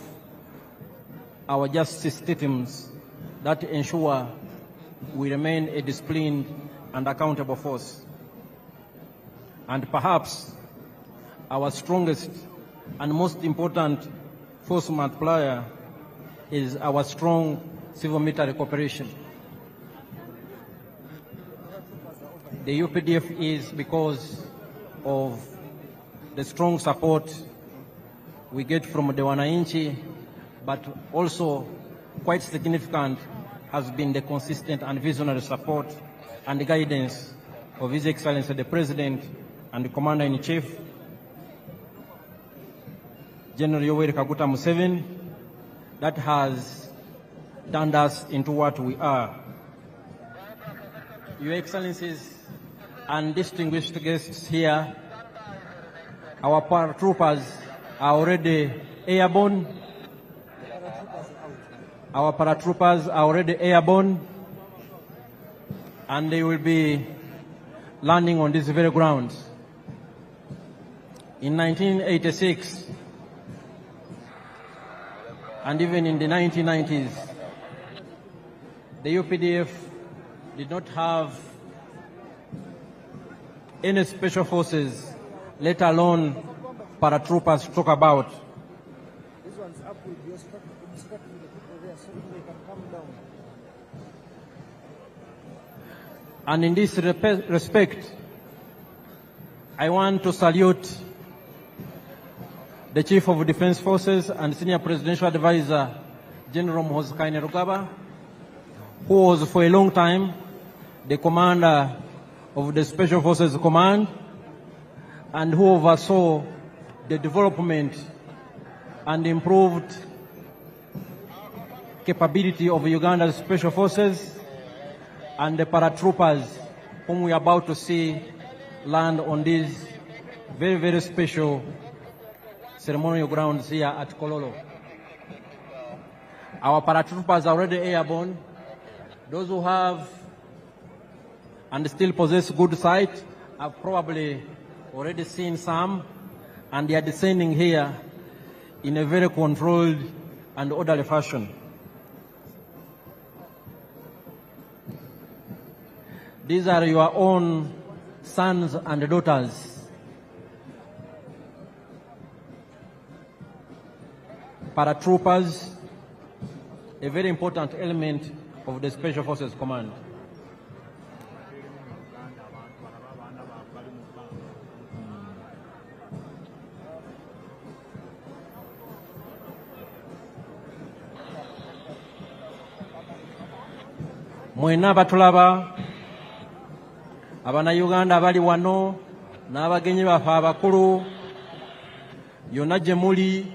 our justice systems that ensure we remain a disciplined and accountable force. And perhaps our strongest and most important force multiplier is our strong civil-military cooperation. The UPDF is because of the strong support we get from the wananchi, but also quite significant has been the consistent and visionary support and guidance of His Excellency the President and the Commander-in-Chief, General Yoweri Museveni, that has turned us into what we are. Your Excellencies and distinguished guests here, our paratroopers are already airborne. Our paratroopers are already airborne, and they will be landing on these very grounds. In 1986, and even in the 1990s, the UPDF did not have any special forces, let alone paratroopers to talk about. And in this respect, I want to salute the Chief of Defense Forces and Senior Presidential Advisor, General Muhoozi Kainerugaba, who was for a long time the commander of the Special Forces Command and who oversaw the development and improved capability of Uganda's Special Forces and the paratroopers whom we are about to see land on these very, very special ceremonial grounds here at Kololo. Our paratroopers are already airborne. Those who have and still possess good sight have probably already seen some, and they are descending here in a very controlled and orderly fashion. These are your own sons and daughters. Paratroopers, a very important element of the Special Forces Command. Mwena batulaba Abannayuganda abali wano n'abagenyi baffe abakulu yonna gye muli,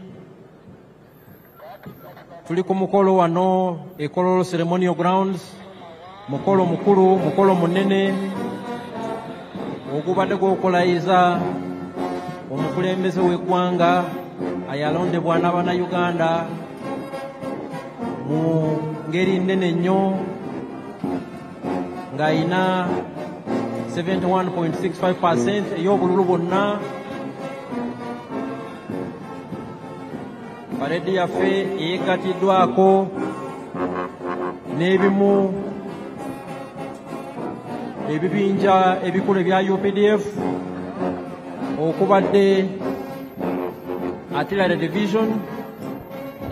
tuli ku mukolo wano e Kololo Ceremonial Grounds, mukolo mukulu, mukolo munene ogubadde gw'okulayiza omukulembeze w'eggwanga ayalondebwa n'Abannayuganda mu ngeri nnene nnyo ng'ayina 71.65% ey'obululu bwonna. Paredi yaffe yeegatiddwako n'ebimu ebibinja ebikulu ebya UPDF okubadde Artillery Division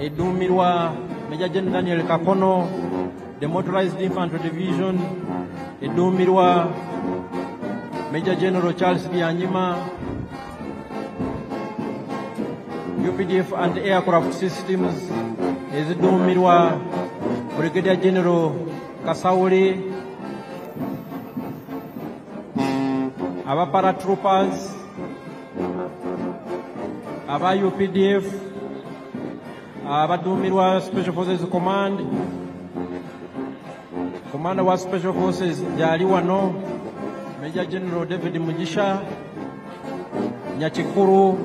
edduumirwa Major General Daniel Kakono, the Motorized Infantry Division edduumirwa Major General Charles Byanyima, UPDF and Aircraft Systems ezidduumirwa Brigadier General Kasawuli, aba paratroopers, aba UPDF, abadduumirwa Special Forces Command, Commander wa Special Forces gyali wano Major General David Mugisha Nyakikuru,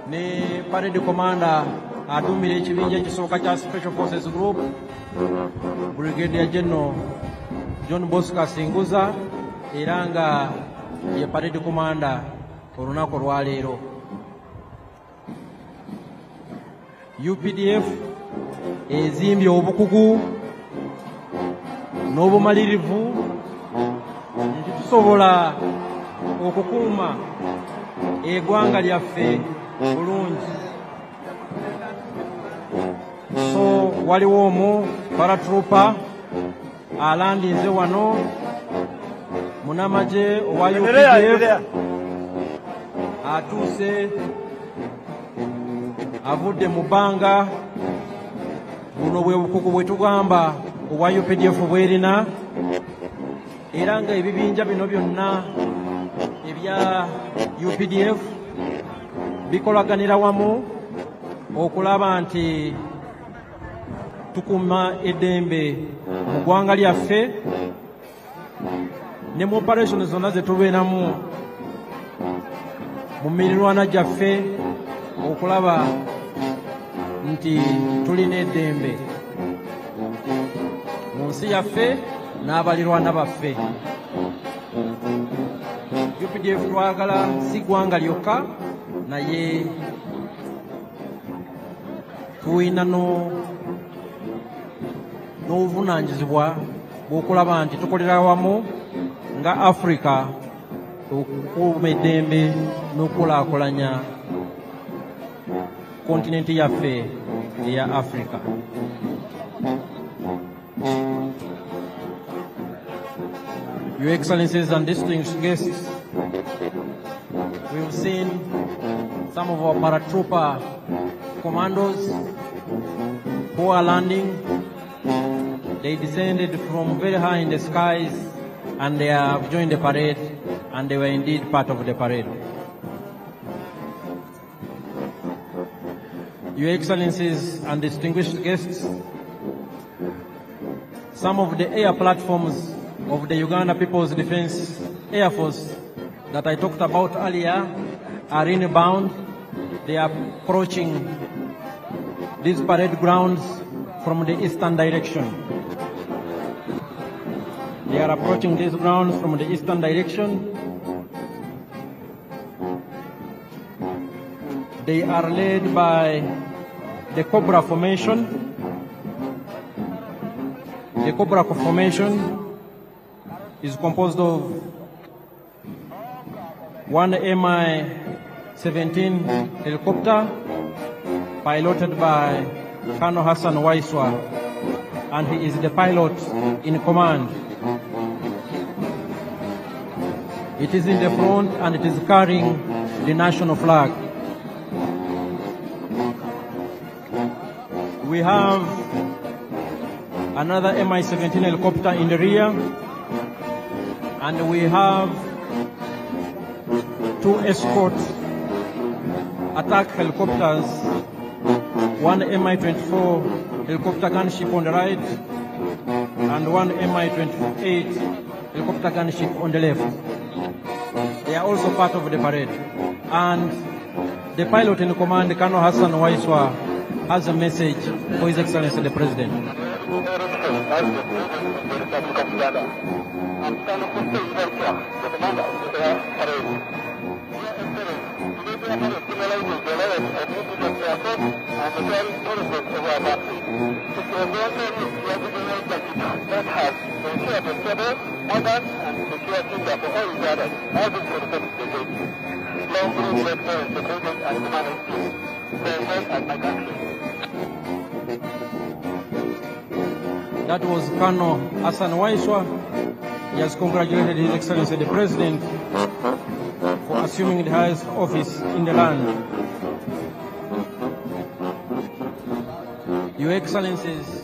ne Parade Commander aduumira ekibinja ekisooka kya Special Forces Group Brigadier General John Bosco Singuza, era nga ye Parade Commander olunaku olwaleero. UPDF ezimbye obukugu n'obumalirivu nti tusobola okukuuma eggwanga lyaffe bulungi. So waliwo omu paratrooper alandinze wano munamaje owa UPDF atuuse avudde mu bbanga. Buno bwe bukugu bwe tugamba obwa UPDF bwerina, era nga ebibinja bino byonna ebya UPDF bikolaganira wamu okulaba nti tukuuma eddembe mu ggwanga lyaffe ne mu operation zonna ze tubeeramu mu mirirwana gyaffe okulaba nti tulina eddembe mu nsi yaffe n'abalirwana baffe. UPDF twagala si ggwanga lyokka, naye tulina n'obuvunaanyizibwa bw'okulaba nti tukolera wamu nga Afrika okukuuma eddembe n'okulaakulanya kontinenti yaffe eya Afrika. Your Excellencies and distinguished guests, we've seen some of our paratrooper commandos who are landing. They descended from very high in the skies and they have joined the parade, and they were indeed part of the parade. Your Excellencies and distinguished guests, some of the air platforms of the Uganda People's Defense Air Force that I talked about earlier are inbound. They are approaching these parade grounds from the eastern direction. They are approaching these grounds from the eastern direction. They are led by the Cobra Formation. The Cobra Formation is composed of one Mi-17 helicopter piloted by Colonel Hassan Waiswa, and he is the pilot in command. It is in the front and it is carrying the national flag. We have another Mi-17 helicopter in the rear, and we have two escort attack helicopters, one Mi-24 helicopter gunship on the right and one Mi-28 helicopter gunship on the left. They are also part of the parade. And the pilot in command, Colonel Hassan Waiswa, has a message for His Excellency the President. That was Colonel Hassan Waiswa. He has congratulated His Excellency the President for assuming the highest office in the land. Your Excellencies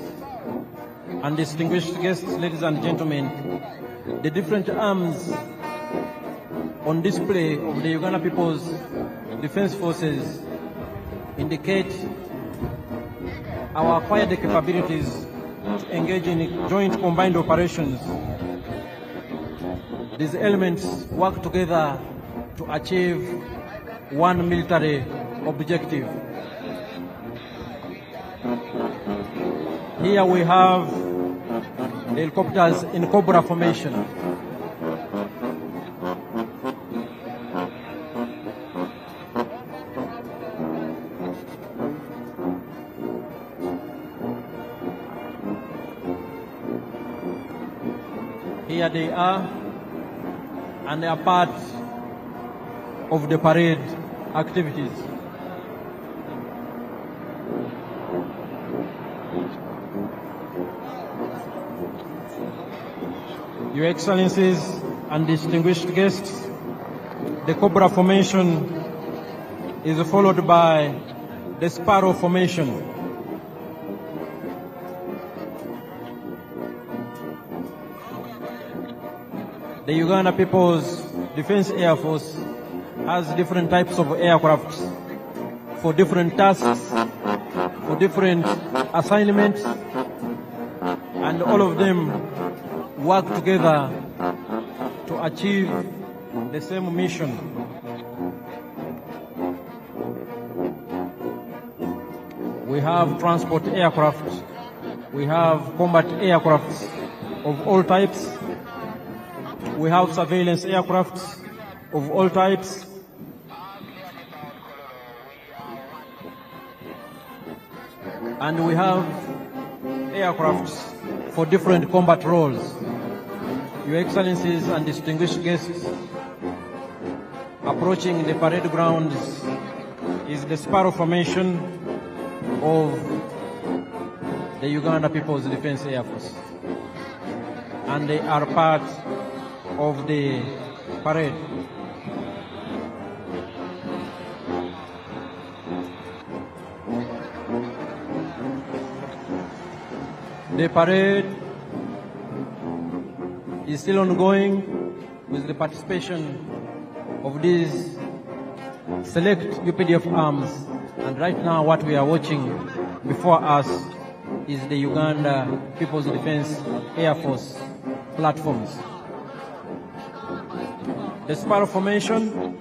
and distinguished guests, ladies and gentlemen, the different arms on display of the Uganda People's Defense Forces indicate our acquired capabilities to engage in joint combined operations. These elements work together to achieve one military objective. Here we have the helicopters in Cobra formation. Here they are, and they are part of the parade activities. Your Excellencies and distinguished guests, the Cobra formation is followed by the Sparrow formation. The Uganda People's Defense Air Force has different types of aircraft for different tasks, for different assignments, and all of them work together to achieve the same mission. We have transport aircraft, we have combat aircraft of all types, we have surveillance aircraft of all types, and we have aircrafts for different combat roles. Your Excellencies and distinguished guests, approaching the parade grounds is the Sparrow formation of the Uganda People's Defense Air Force, and they are part of the parade. The parade is still ongoing with the participation of these select UPDF arms, and right now what we are watching before us is the Uganda People's Defense Air Force platforms. The Sparrow formation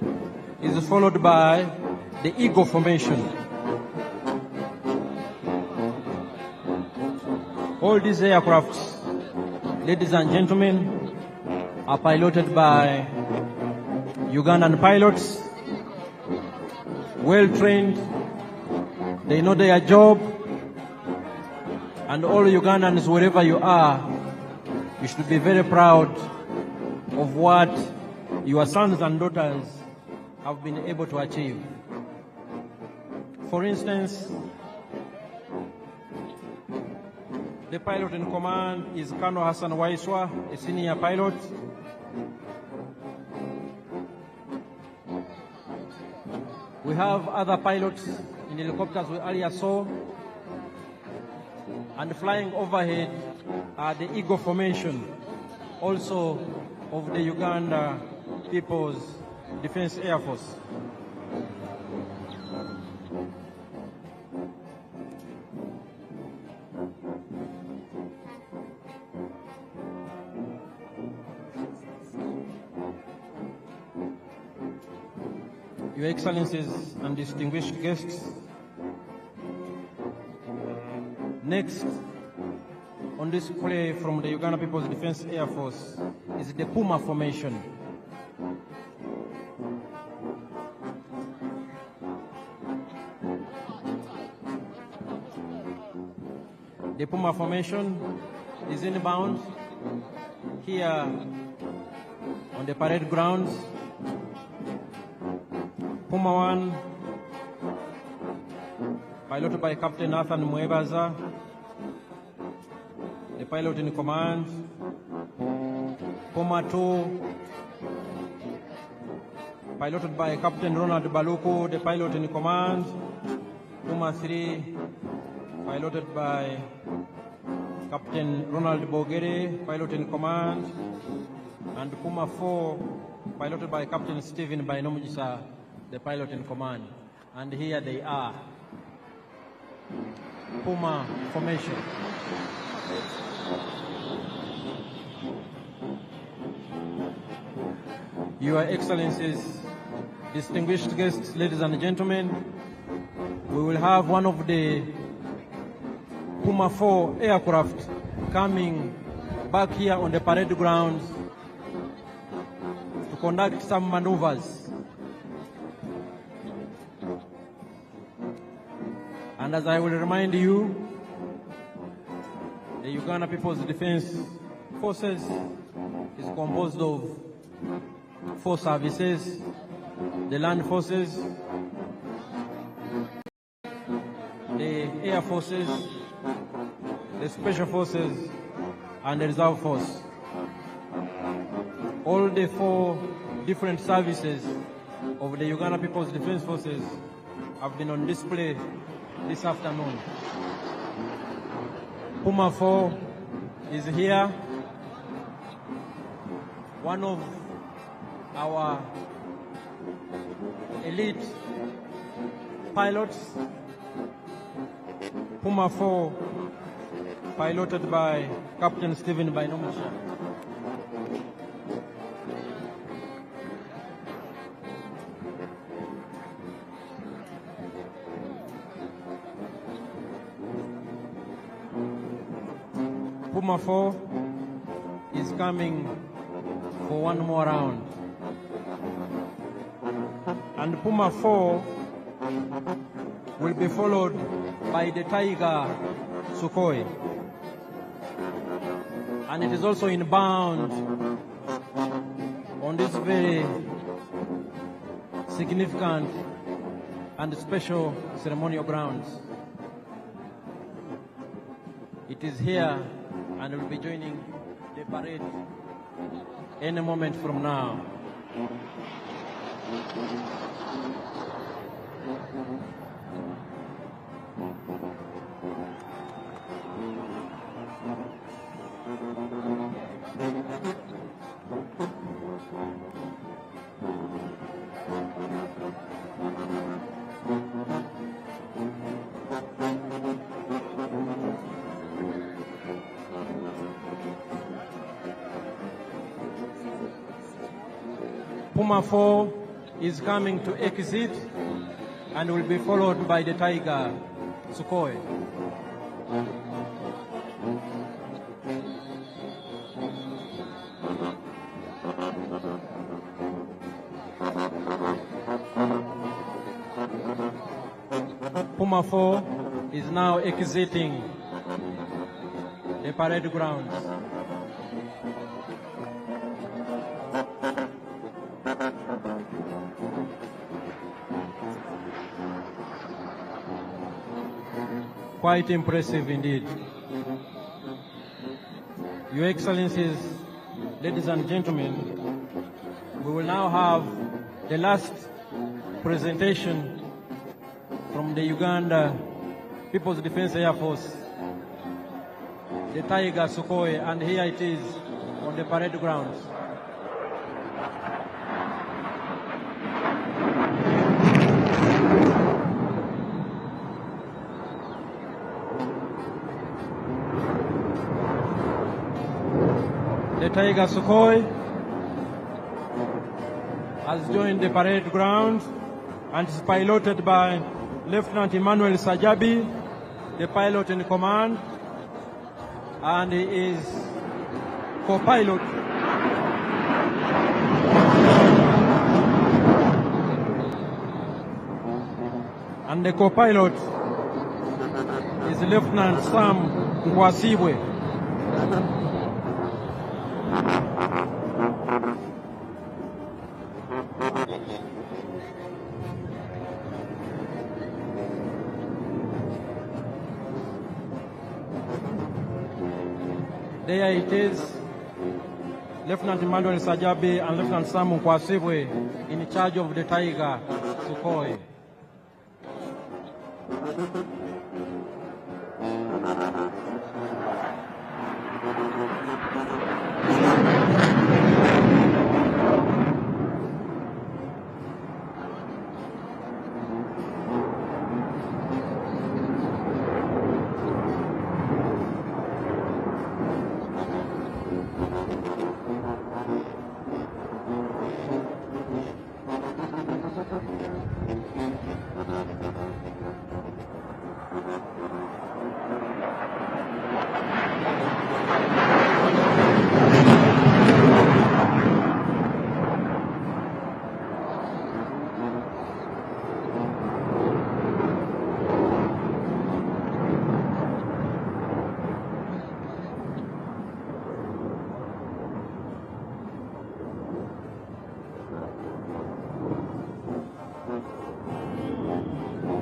is followed by the Eagle formation. All these aircrafts, ladies and gentlemen, are piloted by Ugandan pilots, well trained, they know their job, and all Ugandans, wherever you are, you should be very proud of what your sons and daughters have been able to achieve. For instance, the pilot in command is Colonel Hassan Waiswa, a senior pilot. We have other pilots in helicopters we earlier saw, and flying overhead are the Eagle Formation, also of the Uganda People's Defense Air Force. Your Excellencies and distinguished guests, next on display from the Uganda People's Defense Air Force is the Puma Formation. The Puma Formation is inbound here on the parade grounds. Puma 1, piloted by Captain Nathan Mwebaza, the pilot in command. Puma 2, piloted by Captain Ronald Baluku, the pilot in command. Puma 3, piloted by Captain Ronald Bogere, pilot in command. And Puma 4, piloted by Captain Stephen Bainomujisa, the pilot in command. And here they are. Puma Formation. Your Excellencies, distinguished guests, ladies and gentlemen, we will have one of the Puma 4 aircraft coming back here on the parade grounds to conduct some maneuvers. And as I will remind you, the Uganda People's Defense Forces is composed of 4 services: the Land Forces, the Air Forces, the Special Forces, and the Reserve Force. All the 4 different services of the Uganda People's Defense Forces have been on display this afternoon. Puma 4 is here, one of our elite pilots. Puma 4, piloted by Captain Stephen Bainomujisa. Puma 4 is coming for one more round. And Puma 4 will be followed by the Tiger Sukhoi. And it is also inbound on this very significant and special ceremonial grounds. It is here and will be joining the parade any moment from now. Puma 4 is coming to exit and will be followed by the Tiger Sukhoi. Puma 4 is now exiting the parade grounds. quite impressive indeed. Your Excellencies, ladies and gentlemen, we will now have the last presentation from the Uganda People's Defense Air Force, the Tiger Sukhoi, and here it is on the parade grounds. The Tiger Sukhoi has joined the parade ground and is piloted by Lieutenant Emmanuel Sajabi, the pilot in command, and he is co-pilot and the co-pilot is Lieutenant Sam Kwasibwe. There it is, Lieutenant Emmanuel Sajabi and Lieutenant Sam Kwasibwe in charge of the Tiger Sukhoi.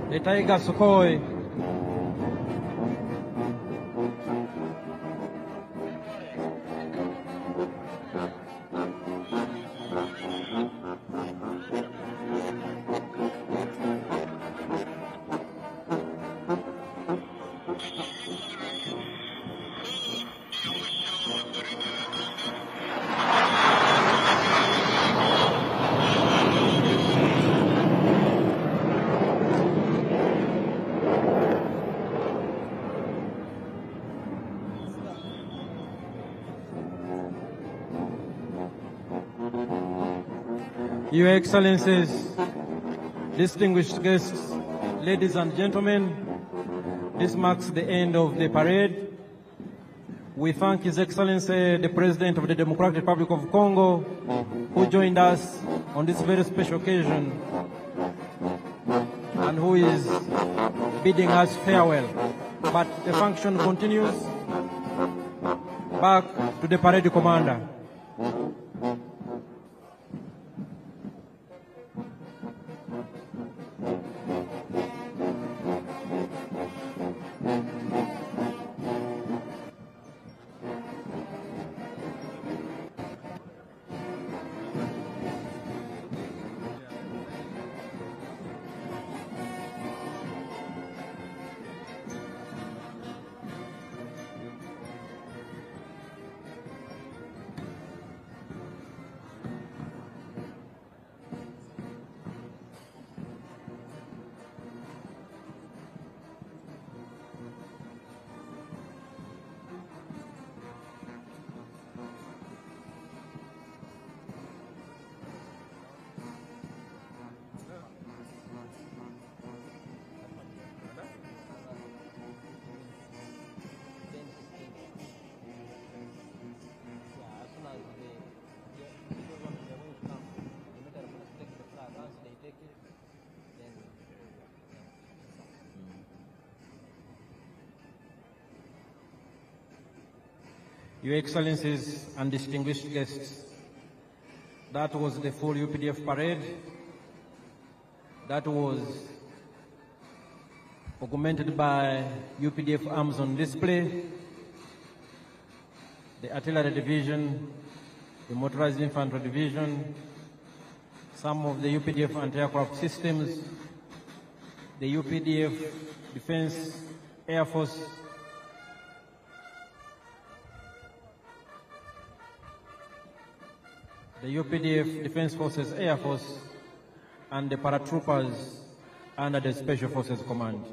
The Tiger Sukhoi Your Excellencies, distinguished guests, ladies and gentlemen, this marks the end of the parade. We thank His Excellency, the President of the Democratic Republic of Congo, who joined us on this very special occasion and who is bidding us farewell. But the function continues. Back to the parade commander. Your Excellencies and distinguished guests, that was the full UPDF parade. That was augmented by UPDF arms on display, the Artillery Division, the Motorized Infantry Division, some of the UPDF anti-aircraft systems, the UPDF Defense Air Force, the UPDF Defense Forces Air Force, and the paratroopers under the Special Forces Command.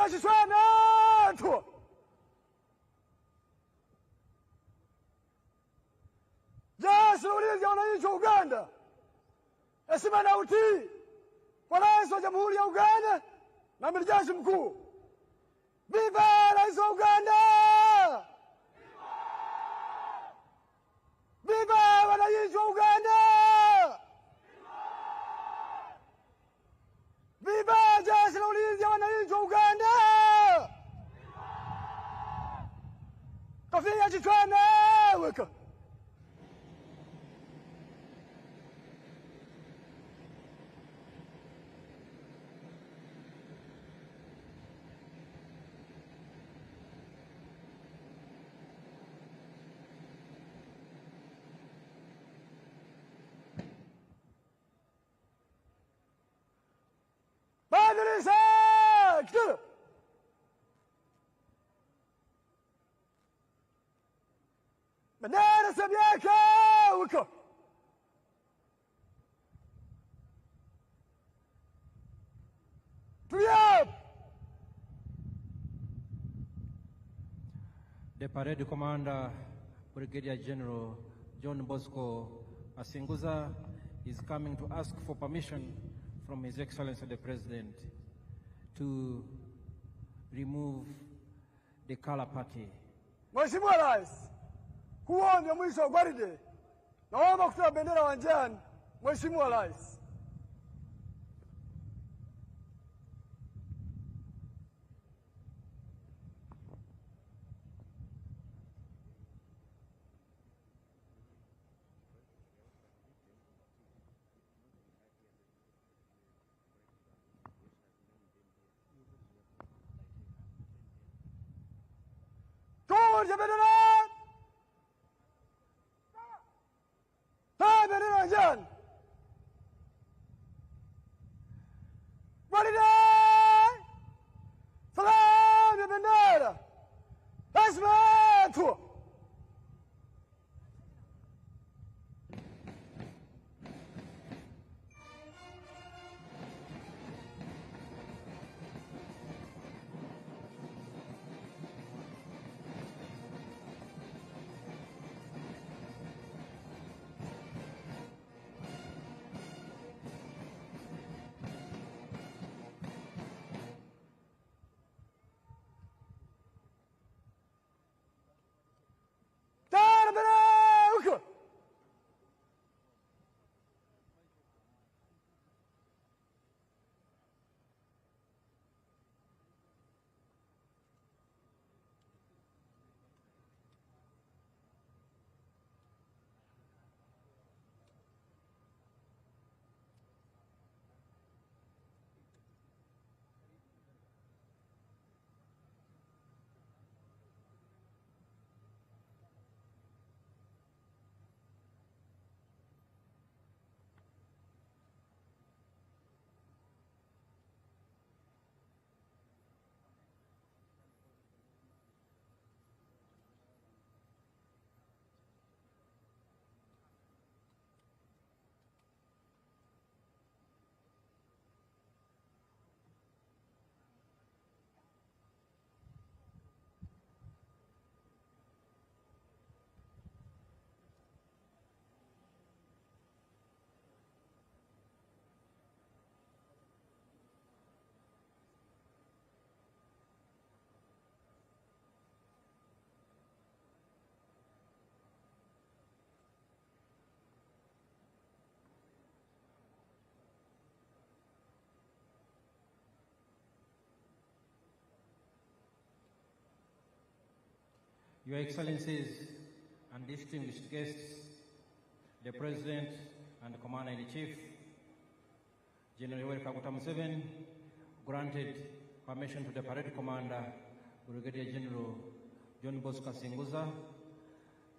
Kofia kichwani tu. Jeshi la Ulinzi wa Wananchi wa Uganda, heshima na utii kwa Rais wa Jamhuri ya Uganda na Amiri Jeshi Mkuu. Viva Rais wa Uganda! Viva wananchi wa Uganda! Viva Jeshi la Ulinzi wa Wananchi wa Uganda! Kofia kichwani weka. Bendera Samia weka. Tulia. The parade commander, Brigadier General John Bosco Asinguza, is coming to ask for permission from His Excellency the President to remove the color party. Mheshimiwa Rais, huo ndio mwisho wa gwaride. Naomba kutoa bendera uwanjani, Mheshimiwa Rais. Tuwe bendera. Bendera uwanjani. Gwaride. Salamu ya bendera. Heshima tu. Your Excellencies and distinguished guests, the President and Commander-in-Chief, General Yoweri Museveni, granted permission to the Parade Commander, Brigadier General John Bosco Asinguza,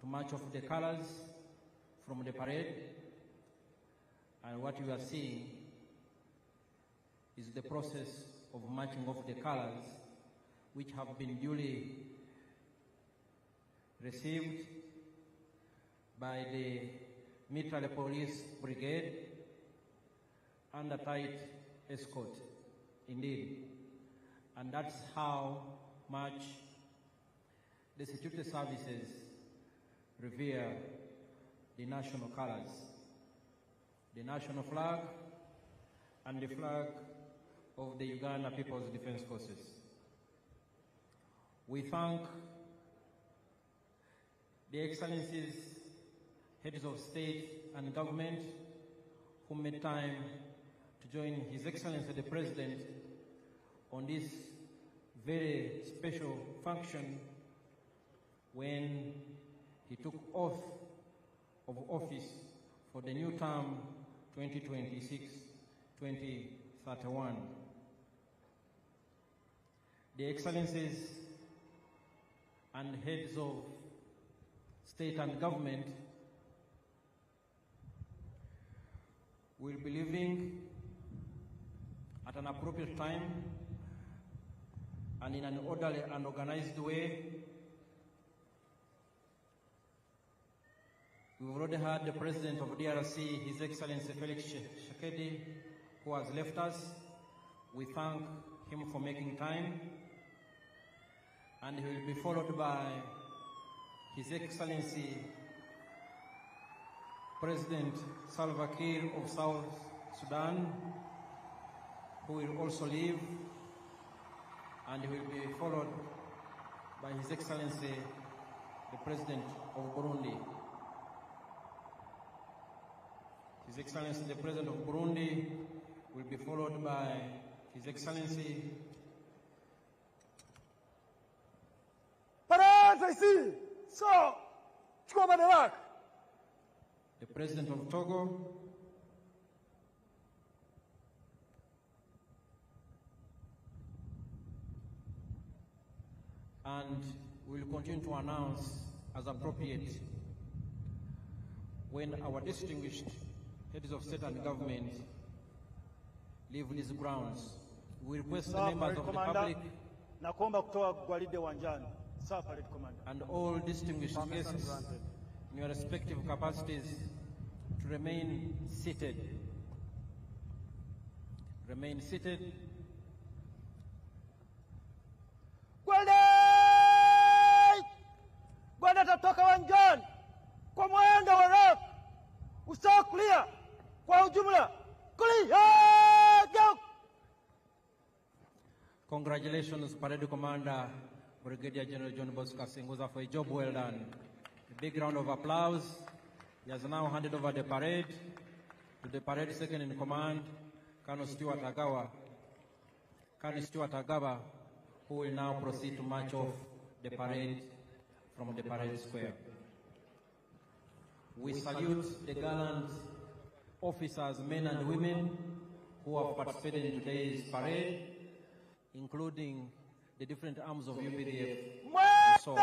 to march off the colors from the parade. And what you are seeing is the process of marching off the colors, which have been duly received by the military police brigade under tight escort. Indeed, and that's how much the security services revere the national colors, the national flag, and the flag of the Uganda People's Defense Forces. We thank the Excellencies, heads of state and government who made time to join His Excellency the President on this very special function when he took oath of office for the new term 2026-2031. The Excellencies and heads of state and government will be leaving at an appropriate time and in an orderly and organized way. We've already heard the President of DRC, His Excellency Felix Tshisekedi, who has left us. We thank him for making time, and he will be followed by His Excellency President Salva Kiir of South Sudan, who will also leave, and he will be followed by His Excellency the President of Burundi. His Excellency the President of Burundi will be followed by His Excellency the President of Togo, and we will continue to announce as appropriate when our distinguished heads of state and government leave these grounds. We request the members of the public and all distinguished guests in your respective capacities to remain seated. Remain seated. Gwanda tatoka wanjani kwa mwendo wa rap usawa kulia kwa ujumla kulia. Congratulations, Parade Commander Brigadier General John Bosco Singuza, for a job well done. A big round of applause. He has now handed over the parade to the parade second in command, Colonel Stuart Agawa, who will now proceed to march off the parade from the parade square. We salute the gallant officers, men and women, who have participated in today's parade, including the different arms of UPDF. So,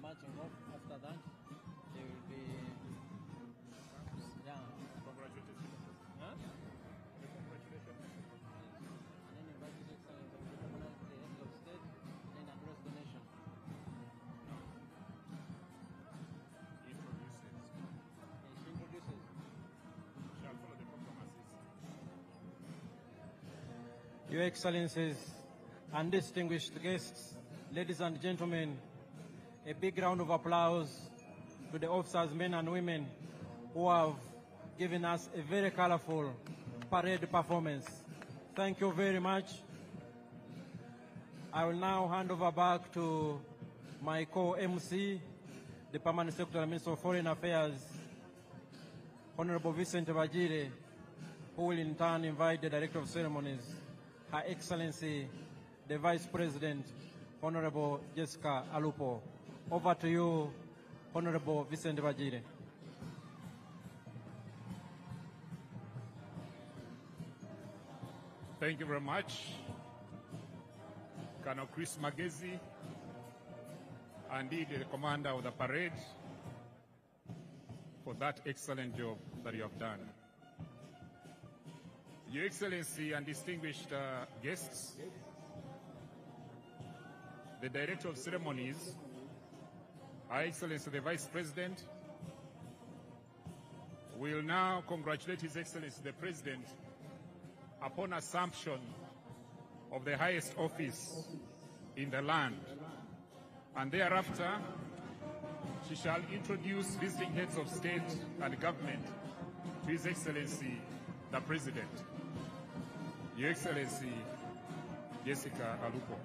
after that, they will be congratulations. Huh? Congratulations. And then invite His Excellency the heads of state, then address the nation. Introduces. Shall follow the proclamations. Your Excellencies and distinguished guests, ladies and gentlemen, a big round of applause to the officers, men and women, who have given us a very colorful parade performance. Thank you very much. I will now hand over back to my co-MC, the Permanent Secretary and Minister of Foreign Affairs, Honorable Vincent Bajire, who will in turn invite the Director of Ceremonies, Her Excellency, the Vice President, Honorable Jessica Alupo. Over to you, Honorable Vincent Bajire. Thank you very much, Colonel Chris Magezi, indeed the commander of the parade, for that excellent job that you have done. Your Excellency and distinguished guests, the Director of Ceremonies, Her Excellency the Vice President, will now congratulate His Excellency the President upon assumption of the highest office in the land, and thereafter she shall introduce visiting heads of state and government to His Excellency the President. Your Excellency Jessica Alupo.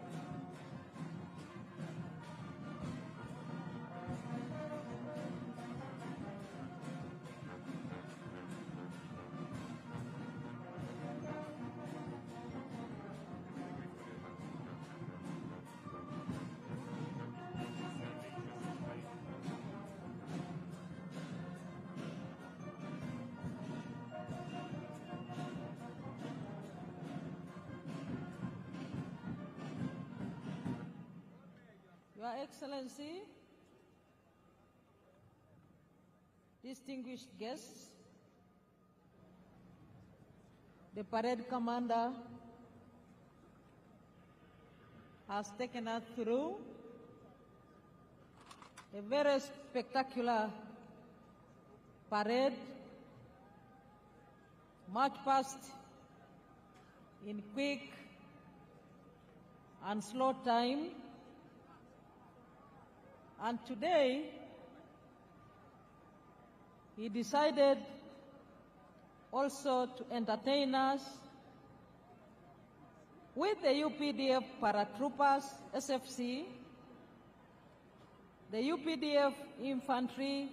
Your Excellency, distinguished guests, the parade commander has taken us through a very spectacular parade, march past in quick and slow time. And today, he decided also to entertain us with the UPDF paratroopers, SFC, the UPDF Infantry,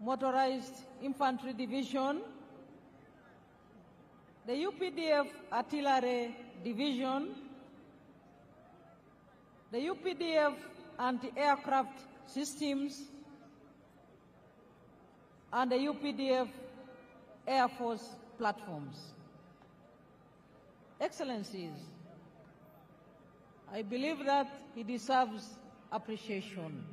Motorized Infantry Division, the UPDF Artillery Division, the UPDF anti-aircraft systems, and the UPDF Air Force platforms. Excellencies, I believe that he deserves appreciation.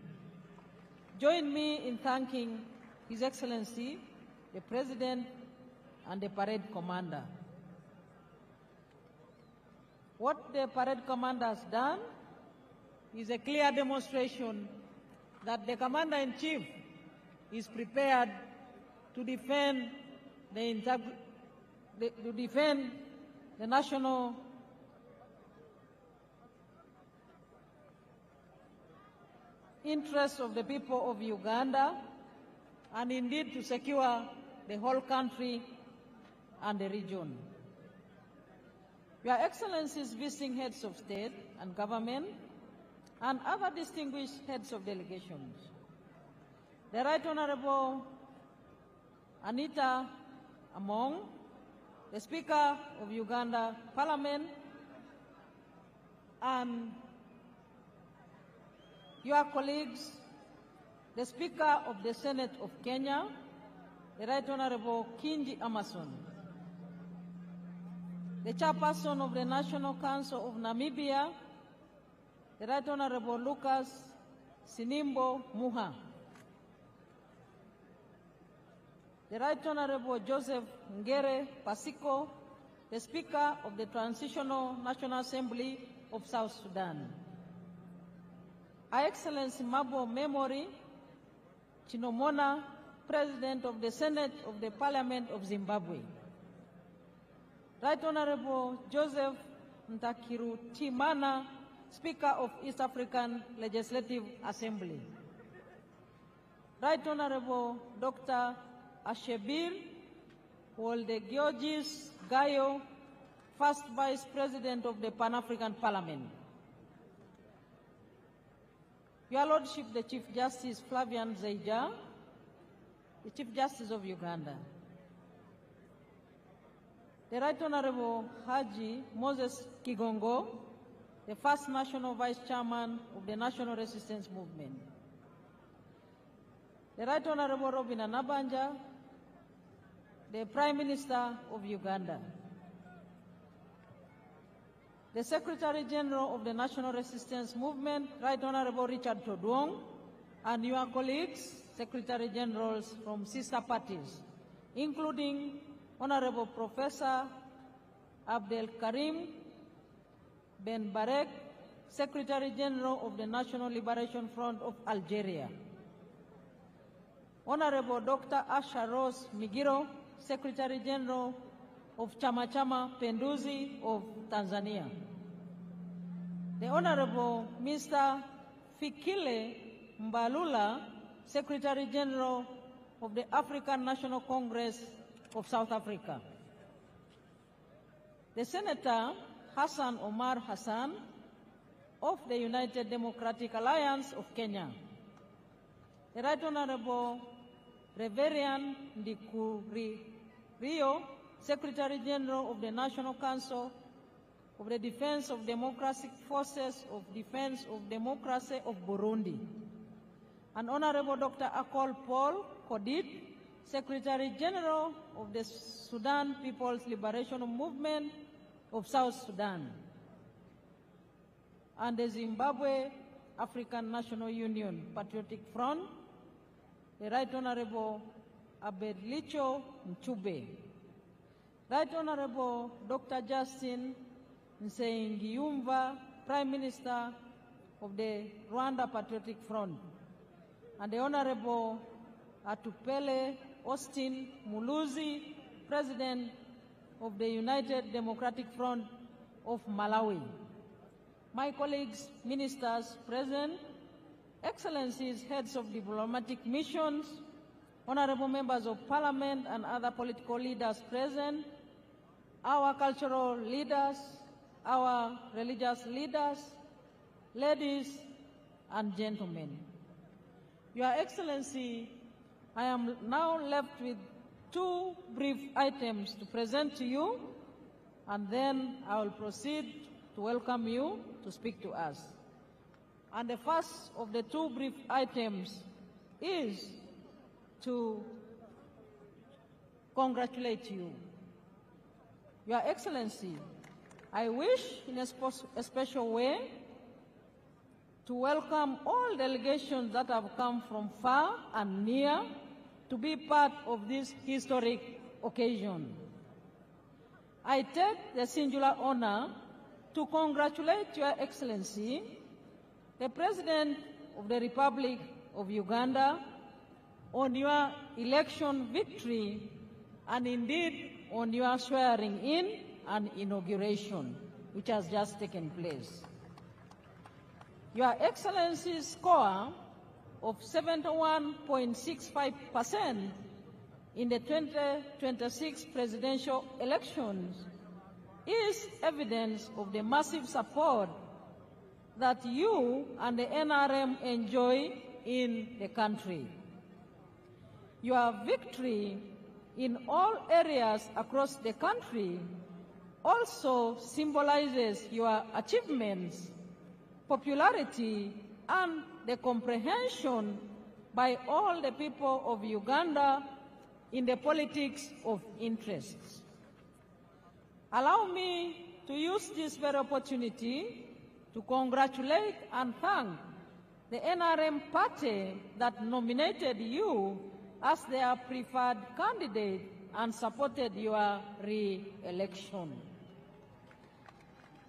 Join me in thanking His Excellency, the President, and the parade commander. What the parade commander has done is a clear demonstration that the Commander-in-Chief is prepared to defend the national interests of the people of Uganda, and indeed to secure the whole country and the region. Your Excellencies, visiting heads of state and government, and other distinguished heads of delegations, the Right Honorable Anita Among, the Speaker of Uganda Parliament, and your colleagues, the Speaker of the Senate of Kenya, the Right Honorable Kingi Amason, the Chairperson of the National Council of Namibia, the Right Honorable Lucas Sinimbo Muha, the Right Honorable Joseph Ngere Pasiko, the Speaker of the Transitional National Assembly of South Sudan, Her Excellency Mabo Memory Chinomona, President of the Senate of the Parliament of Zimbabwe, Right Honorable Joseph Ntakiru Timana, Speaker of East African Legislative Assembly, Right Honorable Dr. Ashebir Wolde-Georgis Gayo, First Vice President of the Pan-African Parliament, Your Lordship, the Chief Justice Flavian Zeija, the Chief Justice of Uganda, the Right Honorable Haji Moses Kigongo, the First National Vice Chairman of the National Resistance Movement, the Right Honorable Robin Anabanja, the Prime Minister of Uganda, the Secretary General of the National Resistance Movement, Right Honorable Richard Todwong, and your colleagues, Secretary Generals from sister parties, including Honorable Professor Abdel Karim Ben Barek, Secretary General of the National Liberation Front of Algeria, Honorable Dr. Asha Rose Migiro, Secretary General of Chama Chama Penduzi of Tanzania, the Honorable Mr. Fikile Mbalula, Secretary General of the African National Congress of South Africa, the Senator Hassan Omar Hassan of the United Democratic Alliance of Kenya, the Right Honorable Reverend Ndikuriyo, Secretary General of the National Council of the Defense of Democratic Forces of Defense of Democracy of Burundi, and Honorable Dr. Akol Paul Kodit, Secretary General of the Sudan People's Liberation Movement of South Sudan, and the Zimbabwe African National Union Patriotic Front, the Right Honorable Abedlicho Mchube, Right Honorable Dr. Justin Nsengiyumva, Prime Minister of the Rwanda Patriotic Front, and the Honorable Atupele Austin Muluzi, President of the United Democratic Front of Malawi. My colleagues, ministers present, Excellencies, heads of diplomatic missions, honorable members of parliament and other political leaders present, our cultural leaders, our religious leaders, ladies and gentlemen. Your Excellency, I am now left with two brief items to present to you, and then I will proceed to welcome you to speak to us. And the first of the two brief items is to congratulate you. Your Excellency, I wish in a special way to welcome all delegations that have come from far and near to be part of this historic occasion. I take the singular honor to congratulate Your Excellency, the President of the Republic of Uganda, on your election victory and indeed on your swearing in and inauguration, which has just taken place. Your Excellency's score of 71.65% in the 2026 presidential elections is evidence of the massive support that you and the NRM enjoy in the country. Your victory in all areas across the country also symbolizes your achievements, popularity, and the comprehension by all the people of Uganda in the politics of interests. Allow me to use this very opportunity to congratulate and thank the NRM party that nominated you as their preferred candidate and supported your re-election.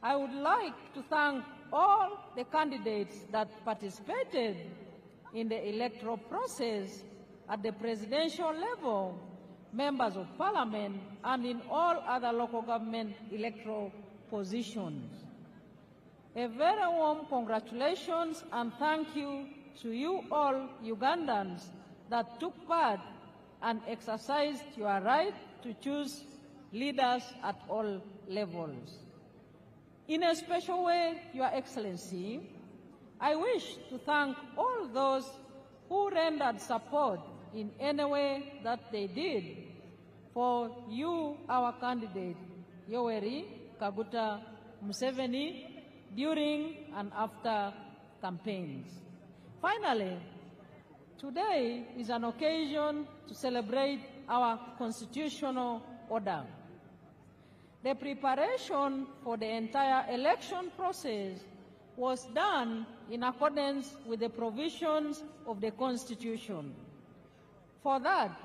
I would like to thank all the candidates that participated in the electoral process at the presidential level, members of parliament, and in all other local government electoral positions. A very warm congratulations and thank you to you all Ugandans that took part and exercised your right to choose leaders at all levels. In a special way, Your Excellency, I wish to thank all those who rendered support in any way that they did for you, our candidate, Yoweri Museveni, during and after campaigns. Finally, today is an occasion to celebrate our constitutional order. The preparation for the entire election process was done in accordance with the provisions of the Constitution. For that,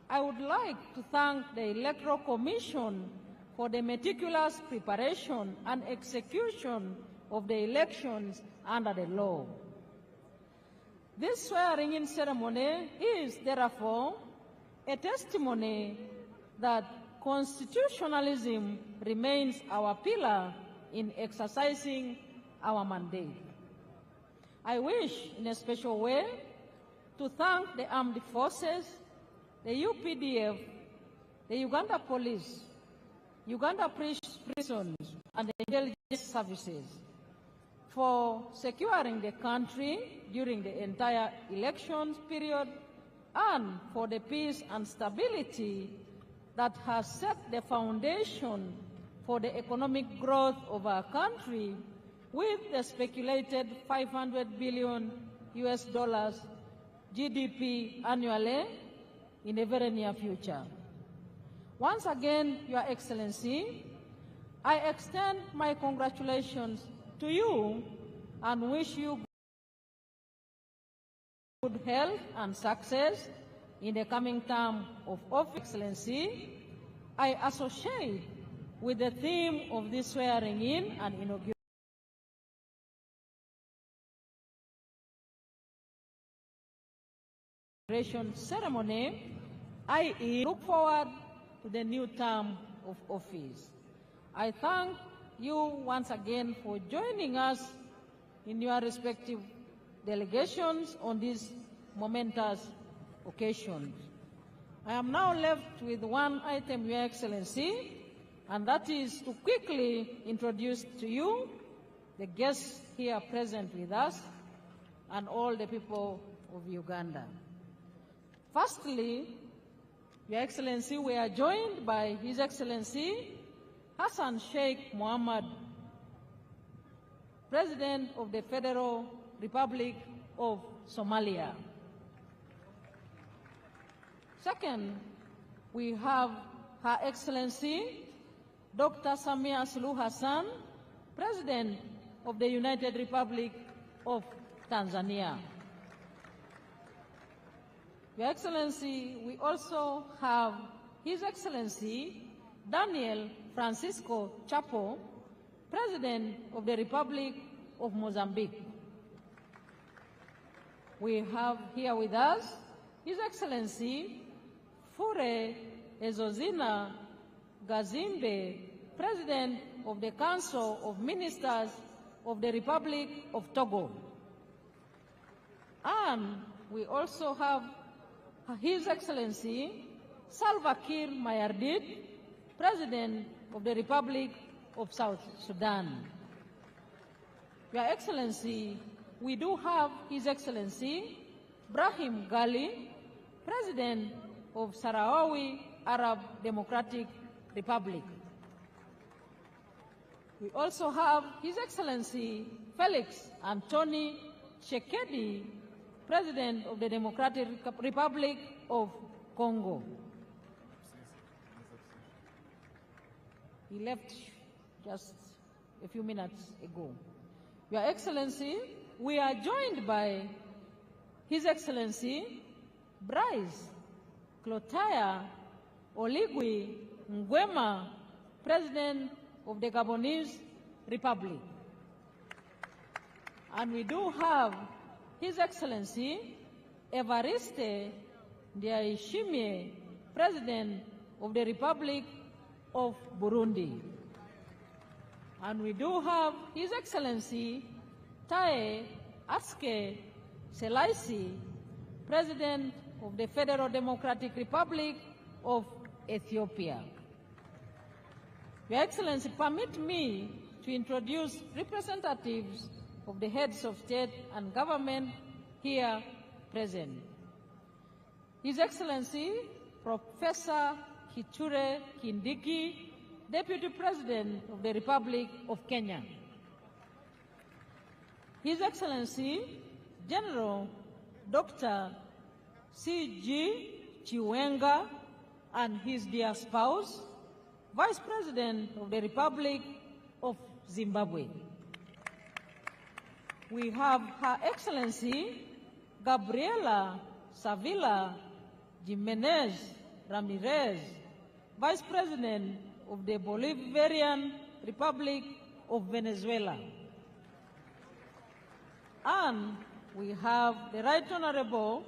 I would like to thank the Electoral Commission for the meticulous preparation and execution of the elections under the law. This swearing-in ceremony is, therefore, a testimony that constitutionalism remains our pillar in exercising our mandate. I wish, in a special way, to thank the armed forces, the UPDF, the Uganda Police, Uganda prisons, and the intelligence services for securing the country during the entire elections period and for the peace and stability that has set the foundation for the economic growth of our country with the speculated $500 billion GDP annually in the very near future. Once again, Your Excellency, I extend my congratulations to you and wish you good health and success in the coming term of office. Excellency, I associate with the theme of this swearing-in and inauguration ceremony, i.e., look forward to the new term of office. I thank you once again for joining us in your respective delegations on these momentous occasions. I am now left with one item, Your Excellency, and that is to quickly introduce to you the guests here present with us and all the people of Uganda. Firstly, Your Excellency, we are joined by His Excellency Hassan Sheikh Mohammed, President of the Federal Republic of Somalia. Second, we have Her Excellency Dr. Samia Suluhu Hassan, President of the United Republic of Tanzania. Your Excellency, we also have His Excellency Daniel Francisco Chapo, President of the Republic of Mozambique. We have here with us His Excellency Fure Ezozina Gazimbe, President of the Council of Ministers of the Republic of Togo. And we also have His Excellency Salva Kiir Mayardit, President of the Republic of South Sudan. Your Excellency, we do have His Excellency Brahim Gali, President of Sahrawi Arab Democratic Republic. We also have His Excellency Felix Anthony Tshisekedi, President of the Democratic Republic of Congo. He left just a few minutes ago. Your Excellency, we are joined by His Excellency Bryce Clotaire Oligui Nguema, President of the Gabonese Republic. And we do have His Excellency Evariste Ndayishimiye, President of the Republic of Burundi. And we do have His Excellency Taye Atske Selassie, President of the Federal Democratic Republic of Ethiopia. Your Excellency, permit me to introduce representatives of the heads of state and government here present. His Excellency Professor Kithure Kindiki, Deputy President of the Republic of Kenya. His Excellency General Dr. C.G. Chiwenga and his dear spouse, Vice President of the Republic of Zimbabwe. We have Her Excellency Gabriela Savila Jimenez Ramirez, Vice President of the Bolivarian Republic of Venezuela. And we have the Right Honorable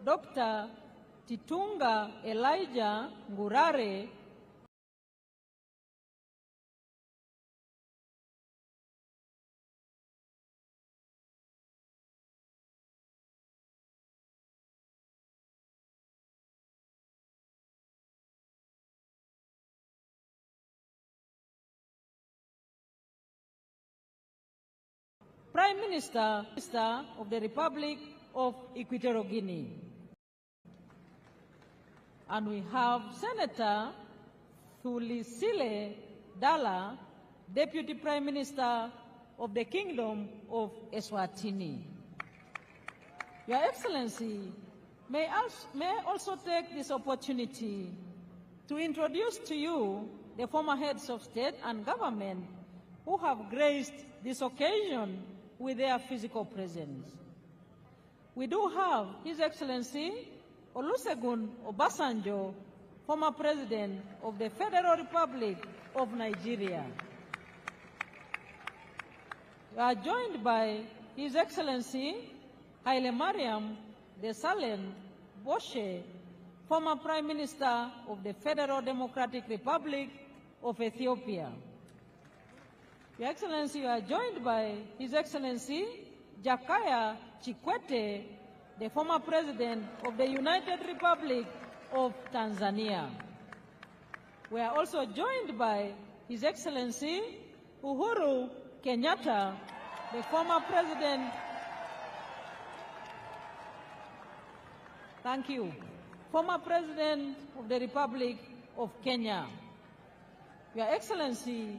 Dr. Titunga Elijah Ngurare, Prime Minister of the Republic of Equatorial Guinea. And we have Senator Thulisile Dala, Deputy Prime Minister of the Kingdom of Eswatini. Your Excellency, may I also take this opportunity to introduce to you the former heads of state and government who have graced this occasion with their physical presence. We do have His Excellency Olusegun Obasanjo, former President of the Federal Republic of Nigeria. We are joined by His Excellency Haile Mariam Desalegn Boshe, former Prime Minister of the Federal Democratic Republic of Ethiopia. Your Excellency, you are joined by His Excellency Jakaya Kikwete, the former President of the United Republic of Tanzania. We are also joined by His Excellency Uhuru Kenyatta, the former President. Thank you. Former President of the Republic of Kenya. Your Excellency,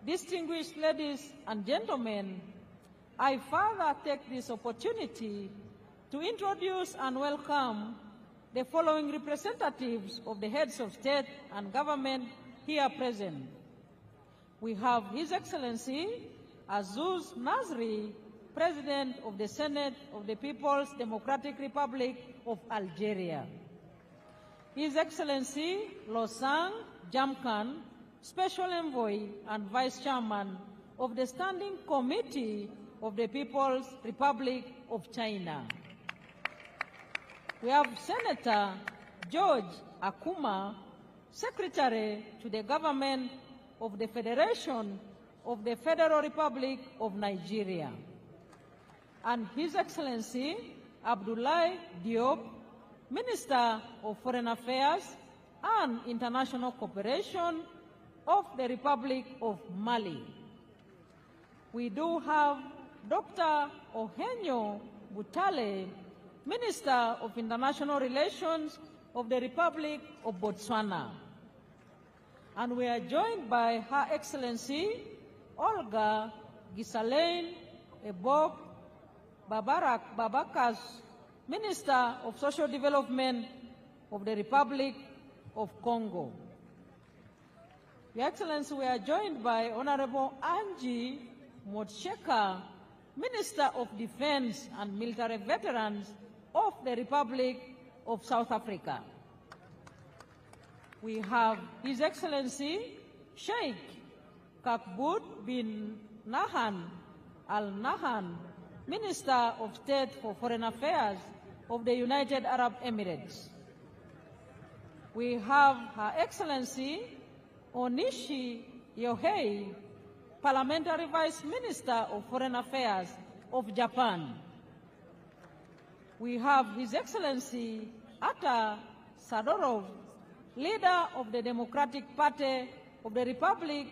distinguished ladies and gentlemen, I further take this opportunity to introduce and welcome the following representatives of the heads of state and government here present. We have His Excellency Azouz Nasri, President of the Senate of the People's Democratic Republic of Algeria. His Excellency Losang Jamkan, Special Envoy and Vice Chairman of the Standing Committee of the People's Republic of China. We have Senator George Akuma, Secretary to the Government of the Federation of the Federal Republic of Nigeria. And His Excellency Abdoulaye Diop, Minister of Foreign Affairs and International Cooperation of the Republic of Mali. We do have Dr. Ohenyo Butale, Minister of International Relations of the Republic of Botswana. And we are joined by Her Excellency Olga Gisalaine Ebok Babakas, Minister of Social Development of the Republic of Congo. Your Excellency, we are joined by Honorable Angie Motsheka, Minister of Defense and Military Veterans of the Republic of South Africa. We have His Excellency Sheikh Kakbut bin Nahan Al Nahan, Minister of State for Foreign Affairs of the United Arab Emirates. We have Her Excellency Onishi Yohei, Parliamentary Vice Minister of Foreign Affairs of Japan. We have His Excellency Atta Sadorov, Leader of the Democratic Party of the Republic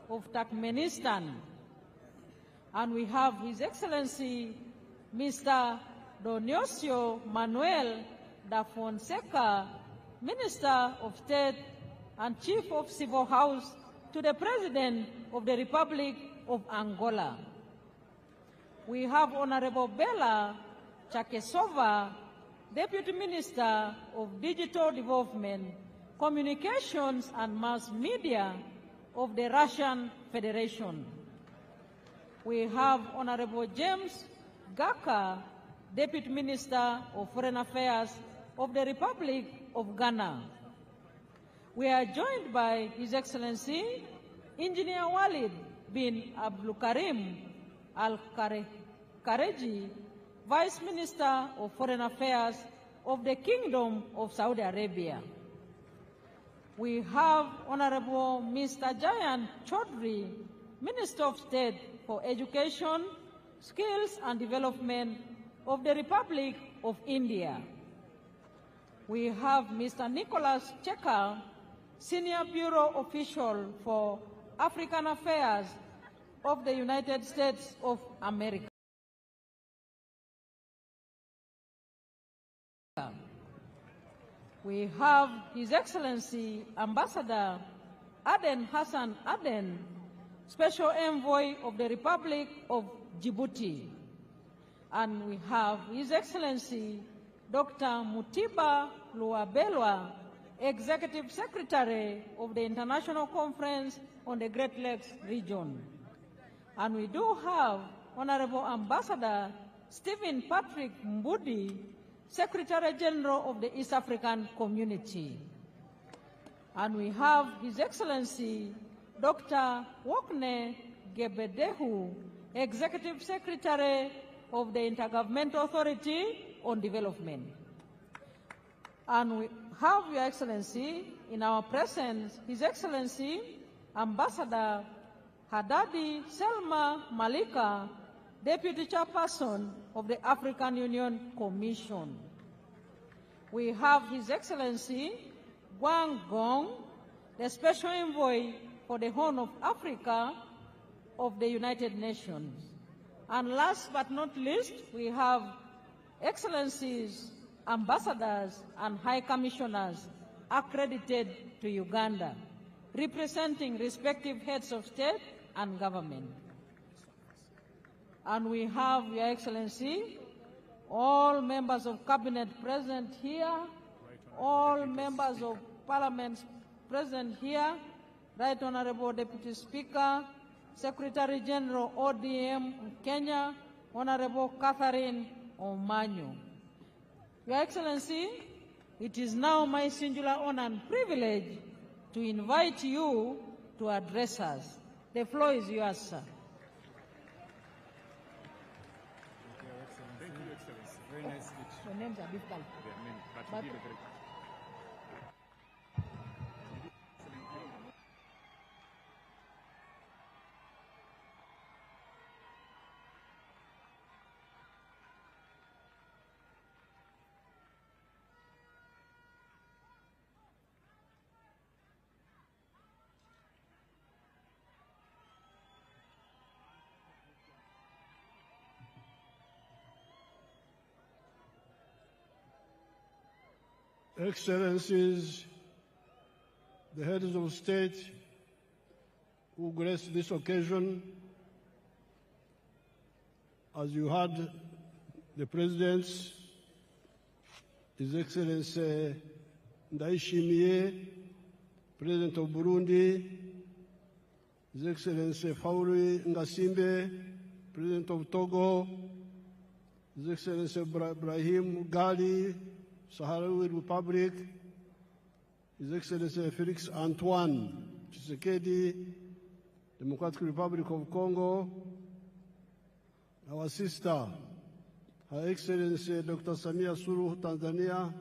of Turkmenistan. And we have His Excellency Mr. Dionisio Manuel da Fonseca, Minister of State and Chief of Civil House to the President of the Republic of Angola. We have Honorable Bella Chakesova, Deputy Minister of Digital Development Communications and Mass Media of the Russian Federation. We have Honorable James Gaka, Deputy Minister of Foreign Affairs of the Republic of Ghana. We are joined by His Excellency Engineer Walid bin Abdul Karim Al-Kareji, Vice Minister of Foreign Affairs of the Kingdom of Saudi Arabia. We have Honorable Mr. Jayan Chaudhry, Minister of State for Education, Skills and Development of the Republic of India. We have Mr. Nicholas Checker, Senior Bureau Official for African Affairs of the United States of America. We have His Excellency Ambassador Aden Hassan Aden, Special Envoy of the Republic of Djibouti. And we have His Excellency Dr. Mutiba Luabelwa, Executive Secretary of the International Conference on the Great Lakes region. And we do have Honorable Ambassador Stephen Patrick Mbudi, Secretary General of the East African Community. And we have His Excellency Dr. Wokne Gebedehu, Executive Secretary of the Intergovernmental Authority on Development. And we have Your Excellency in our presence, His Excellency Ambassador Haddadi Selma Malika, Deputy Chairperson of the African Union Commission. We have His Excellency Wang Gong, the Special Envoy for the Horn of Africa of the United Nations. And last but not least, we have Excellencies, Ambassadors, and High Commissioners accredited to Uganda, representing respective heads of state and government. And we have, Your Excellency, all members of Cabinet present here, all members of Parliament present here, Right Honorable Deputy Speaker, Secretary General ODM Kenya, Honorable Catherine Omanyo. Your Excellency, it is now my singular honor and privilege to invite you to address us. The floor is yours, sir. Thank you, Excellency. Very nice speech. Your names are difficult. But Excellencies, the heads of state who graced this occasion, as you heard the presidents, His Excellency Ndayishimiye, President of Burundi, His Excellency Fauri Ngasimbe, President of Togo, His Excellency Ibrahim Gali, Sahrawi Republic, His Excellency Felix Antoine Tshisekedi, Democratic Republic of Congo, our sister, Her Excellency Dr. Samia Suluhu Tanzania,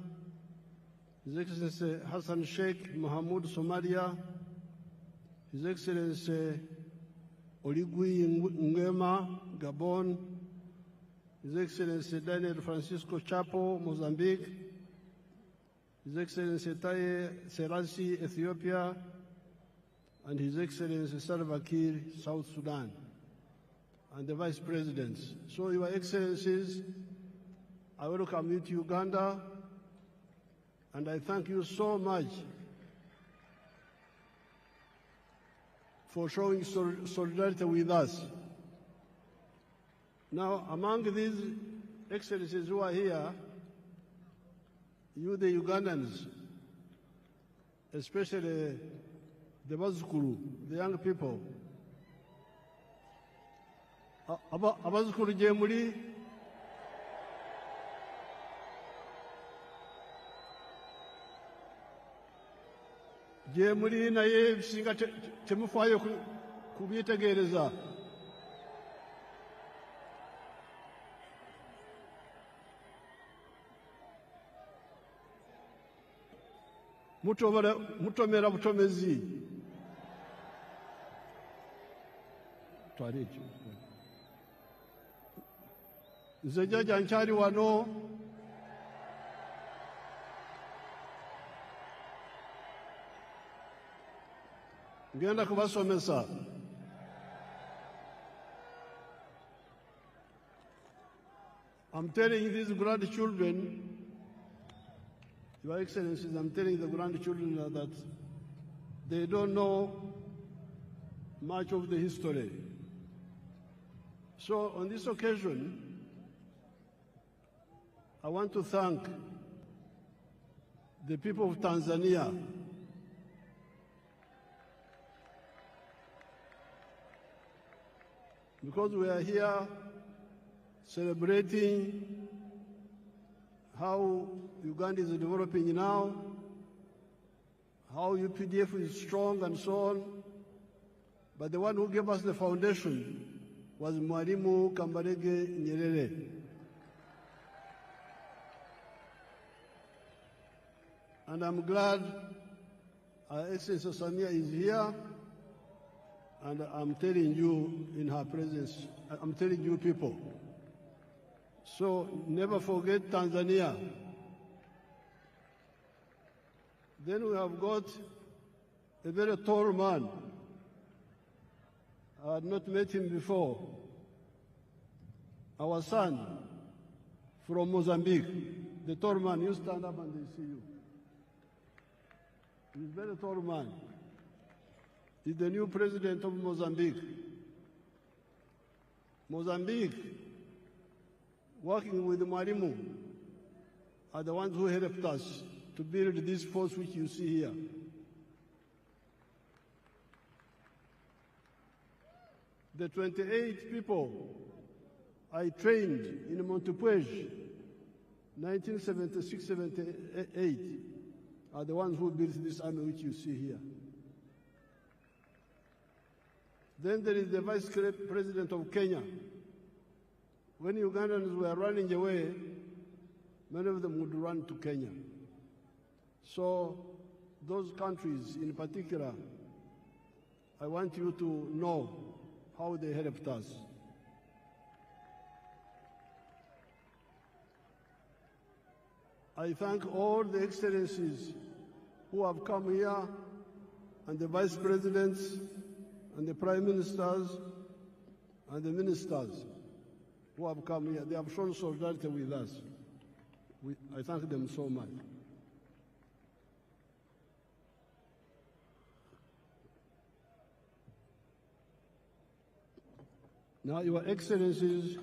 His Excellency Hassan Sheikh Mohamud Somalia, His Excellency Oligui Nguema Gabon, His Excellency Daniel Francisco Chapo Mozambique, His Excellency Taye Selassie, Ethiopia, and His Excellency Salva Kiir, South Sudan, and the Vice Presidents. So, Your Excellencies, I welcome you to Uganda, and I thank you so much for showing solidarity with us. Now, among these Excellencies who are here, you, the Ugandans, especially the bazukuru, the young people. Abazukuru je muri? Je muri naye bisinga temufaayo kubyetegereza. Mutomera butomezi. Twalekyo. Nze jjajja nkyali wano. Ngenda kubasomesa. I'm telling these grandchildren, Your Excellencies, I'm telling the grandchildren that they don't know much of the history. So on this occasion, I want to thank the people of Tanzania because we are here celebrating how Uganda is developing now, how UPDF is strong and so on. But the one who gave us the foundation was Mwalimu Kambarage Nyerere. And I'm glad Our Excellency Samia is here, and I'm telling you in her presence, I'm telling you people. So never forget Tanzania. Then we have got a very tall man. I had not met him before. Our son from Mozambique, the tall man, you stand up and they see you. He's a very tall man. He's the new president of Mozambique. Mozambique, working with Mwalimu, are the ones who helped us to build this force which you see here. The 28 people I trained in Montepuez, 1976-78, are the ones who built this army which you see here. Then there is the Vice President of Kenya. When Ugandans were running away, many of them would run to Kenya. So those countries in particular, I want you to know how they helped us. I thank all the excellencies who have come here, and the vice presidents, and the prime ministers, and the ministers who have come here. They have shown solidarity with us. I thank them so much. Now, Your Excellencies,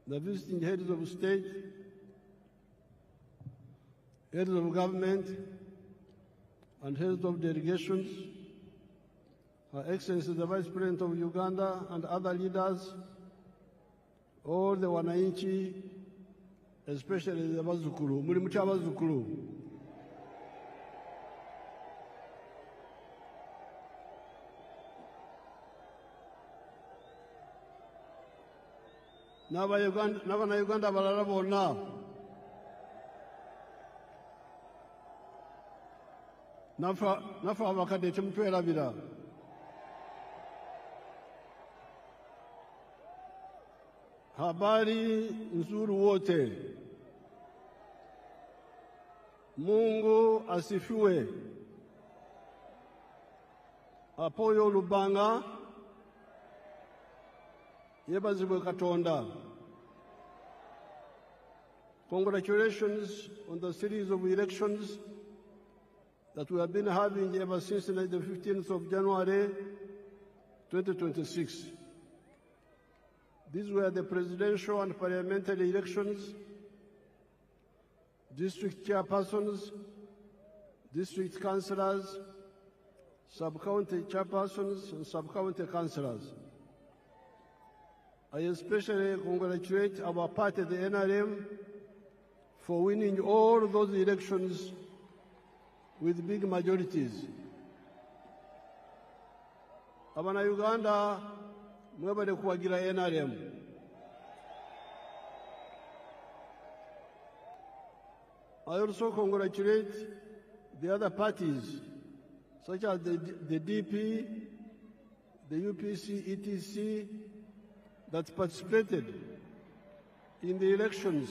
the visiting heads of state, heads of government, and heads of delegations, Her Excellency the Vice President of Uganda and other leaders, all the wananchi, especially the bazukuru, muri mucha bazukuru. N'abana-Uganda balala bonna nafa abakadde temutwerabira. Habari nzuri wote. Mungu asifiwe. Apoyo Lubanga. Yebazibwe Katonda. Congratulations on the series of elections that we have been having ever since the 15th of January 2026. These were the presidential and parliamentary elections, district chairpersons, district councillors, sub-county chairpersons, and sub-county councillors. I especially congratulate our party, the NRM, for winning all those elections with big majorities. Abana Uganda, mwebale kuwagira NRM. I also congratulate the other parties, such as the DP, the UPC, ETC, that participated in the elections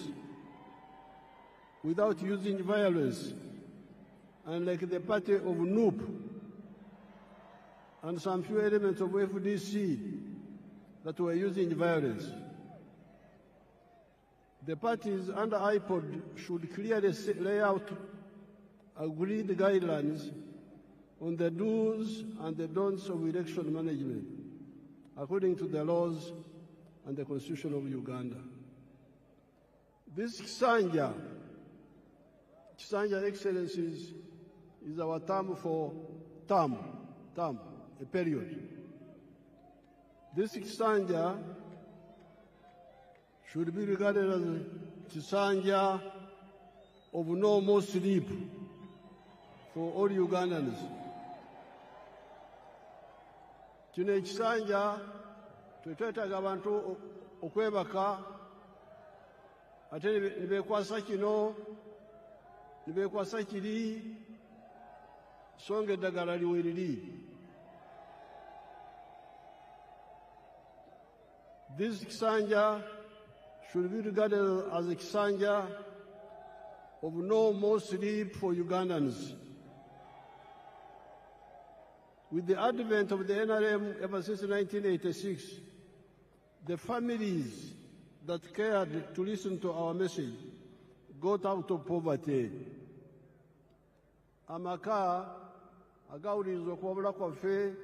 without using violence, and like the party of NUP and some few elements of FDC that were using violence. The parties under IPOD should clearly lay out agreed guidelines on the do's and the don'ts of election management, according to the laws and the Constitution of Uganda. This Kisanja Excellencies, is our term for a period. This Kisanja should be regarded as a Kisanja of no more sleep for all Ugandans. Kino ekisanja twetwetaaga abantu okwebaka ate nibeekwasa kino nibeekwasa kiri songa eddagala liwe liri. This Kisanja should be regarded as a Kisanja of no more sleep for Ugandans. With the advent of the NRM ever since 1986, the families that cared to listen to our message got out of poverty. Amaka agawulirizwa okwabula kwaffe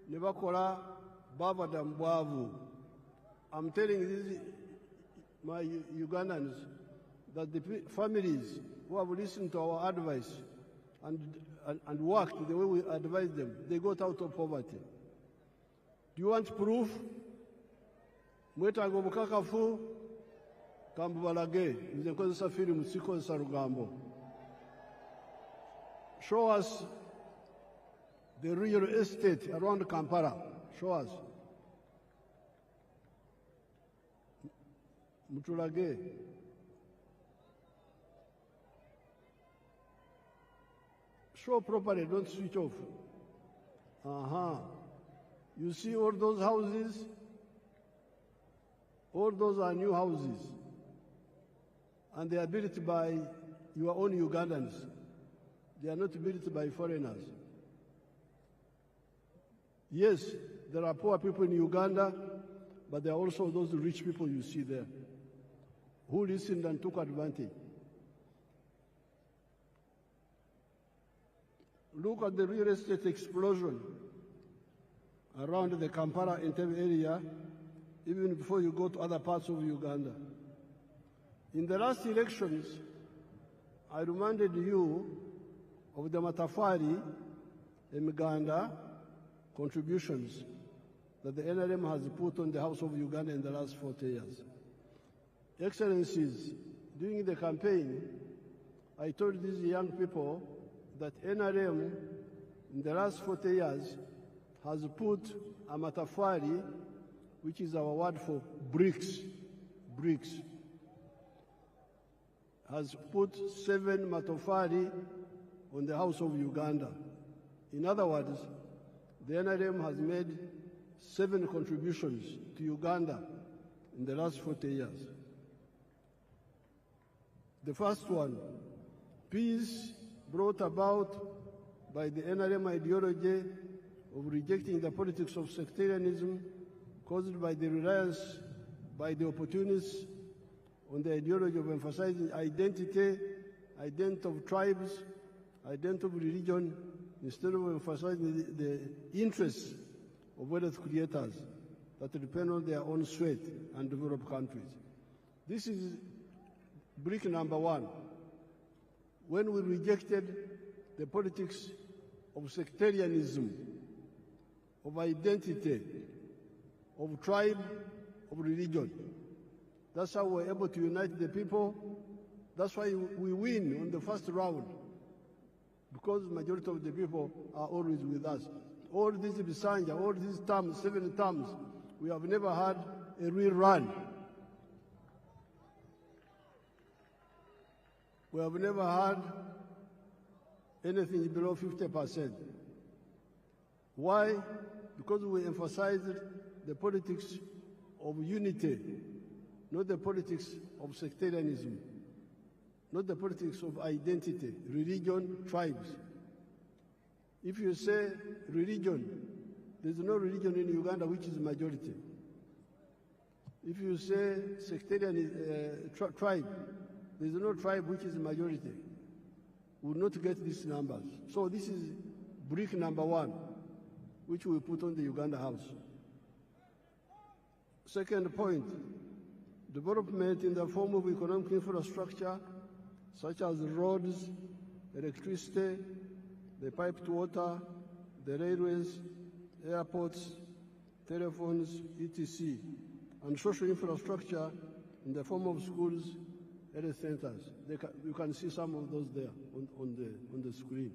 ne bakola bavada mu bwavu. I'm telling these my Ugandans that the families who have listened to our advice and worked the way we advised them, they got out of poverty. Do you want proof? Mwetaaga obukakafu kambubalage nze nkozesa firimu sikozesa lugambo. Show us the real estate around Kampala. Show us. Mutulage. Show properly, don't switch off. You see all those houses? All those are new houses. And they are built by your own Ugandans. They are not built by foreigners. Yes, there are poor people in Uganda, but there are also those rich people you see there who listened and took advantage. Look at the real estate explosion around the Kampala Entebbe area, even before you go to other parts of Uganda. In the last elections, I reminded you of the Matafari Emiganda contributions that the NRM has put on the House of Uganda in the last 40 years. Excellencies, during the campaign, I told these young people that NRM in the last 40 years has put a matafari, which is our word for bricks, has put 7 matafari on the House of Uganda. In other words, the NRM has made 7 contributions to Uganda in the last 40 years. The first one, peace brought about by the NRM ideology of rejecting the politics of sectarianism caused by the reliance by the opportunists on the ideology of emphasizing identity of tribes, identity of religion, instead of emphasizing the interests of wealth creators that depend on their own sweat and develop countries. This is brick number 1. When we rejected the politics of sectarianism, of identity, of tribe, of religion. That's how we're able to unite the people. That's why we win on the first round, because the majority of the people are always with us. All these Bisanja, all these terms, 7 terms, we have never had a real run. We have never had anything below 50%. Why? Because we emphasized the politics of unity, not the politics of sectarianism, not the politics of identity, religion, tribes. If you say religion, there's no religion in Uganda which is majority. If you say sectarian tribe, there's no tribe which is majority. We will not get these numbers. So this is brick number 1, which we put on the Uganda House. Second point, development in the form of economic infrastructure, such as roads, electricity, the piped water, the railways, airports, telephones, etc., and social infrastructure in the form of schools, health centers. You can see some of those there on the screen.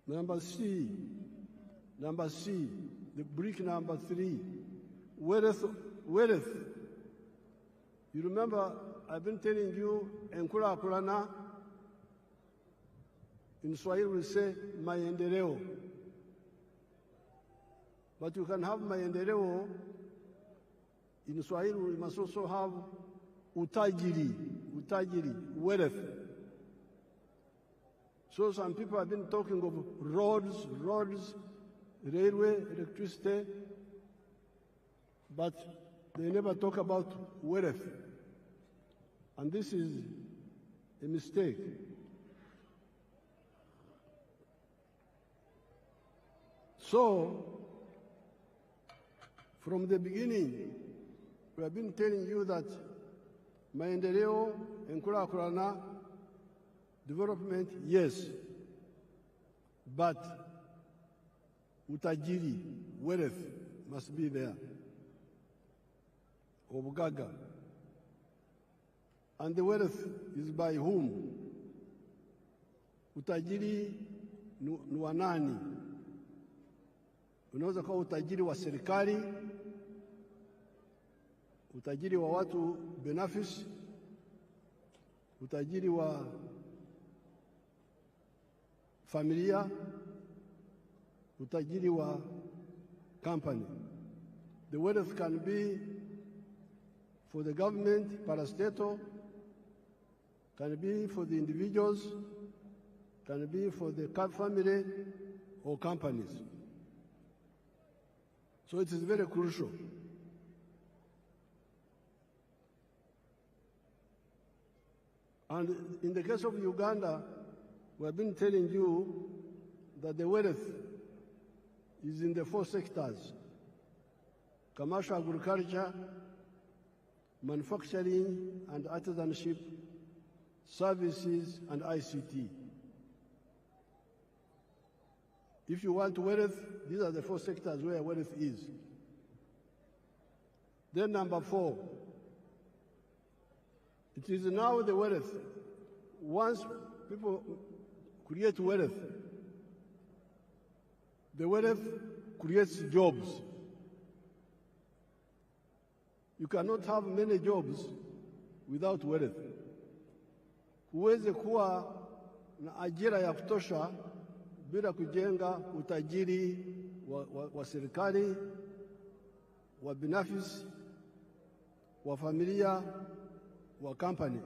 Number C, the brick number 3, wealth. You remember, I've been telling you, Enkula Kulana, in Swahili we say, maendeleo. But you can have maendeleo, in Swahili we must also have utajiri, wealth. So some people have been talking of roads, railway, electricity, but they never talk about wealth. And this is a mistake. So, from the beginning, we have been telling you that maendeleo, enkulakulana, development, yes, but utajiri, wealth, must be there. Obugaga. And the wealth is by whom? Utajiri ni wa nani? Unaweza kuwa utajiri wa serikali, utajiri wa watu binafsi, utajiri wa familia, utajiri wa company. The wealth can be for the government, parastatal, can be for the individuals, can be for the family or companies. So it is very crucial. And in the case of Uganda, we have been telling you that the wealth is in the 4 sectors: commercial agriculture, manufacturing and artisanship, services, and ICT. If you want wealth, these are the 4 sectors where wealth is. Then number 4, it is now the wealth. Once people create wealth, the wealth creates jobs. You cannot have many jobs without wealth. Huwezi kuwa na ajira ya kutosha bila kujenga utajiri wa serikali, wa binafsi, wa familia, wa company.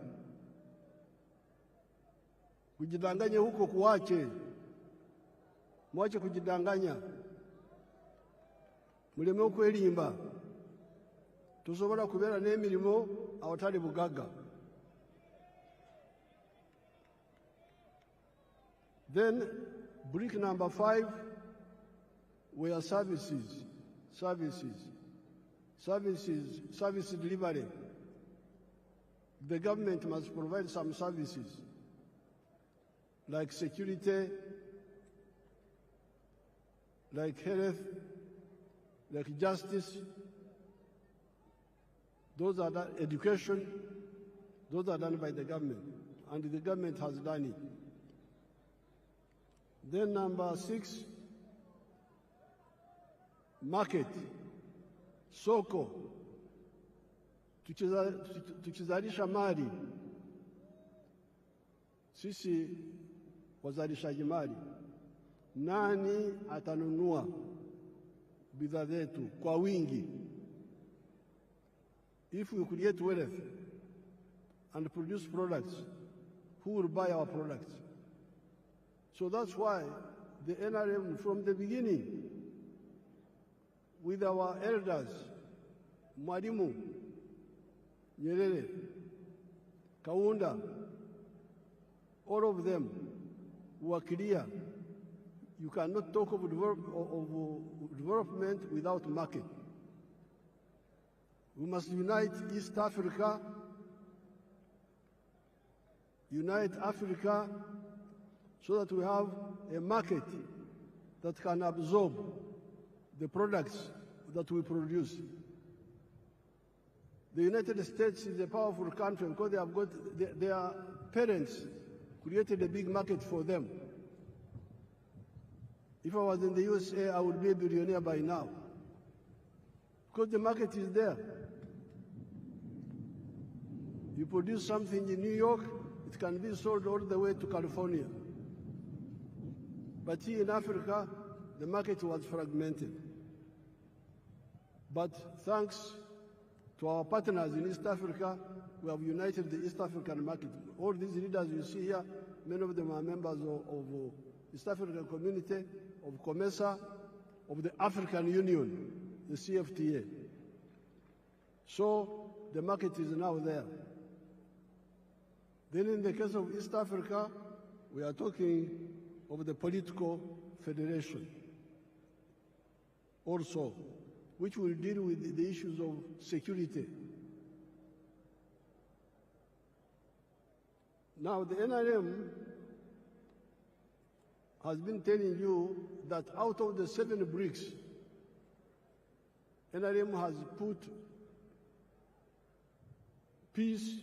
Kujidanganya huko kuache. Mwache kujidanganya. Muleme okwelimba. Tusobola kubeera n'emirimo awatali bugaga. Then brick number 5 were services. Service delivery. the government must provide some services like security, like health, like justice, those are done, education, those are done by the government, and the government has done it. Then number 6, market, soko, tukizalisha mali, sisi wazalishaji mali, nani atanunua bidhaa zetu kwa wingi? If we create wealth and produce products, who will buy our products? So that's why the NRM from the beginning, with our elders, Mwalimu, Nyerere, Kaunda, all of them were clear. You cannot talk of development without market. We must unite East Africa, unite Africa so that we have a market that can absorb the products that we produce. The United States is a powerful country because they have got their parents created a big market for them. If I was in the USA, I would be a billionaire by now, because the market is there. You produce something in New York, it can be sold all the way to California. But here in Africa, the market was fragmented. But thanks to our partners in East Africa, we have united the East African market. All these leaders you see here, many of them are members of East African Community, of COMESA, of the African Union, the CFTA. So the market is now there. Then in the case of East Africa, we are talking of the political federation also, which will deal with the issues of security. Now, the NRM has been telling you that out of the 7 bricks, NRM has put peace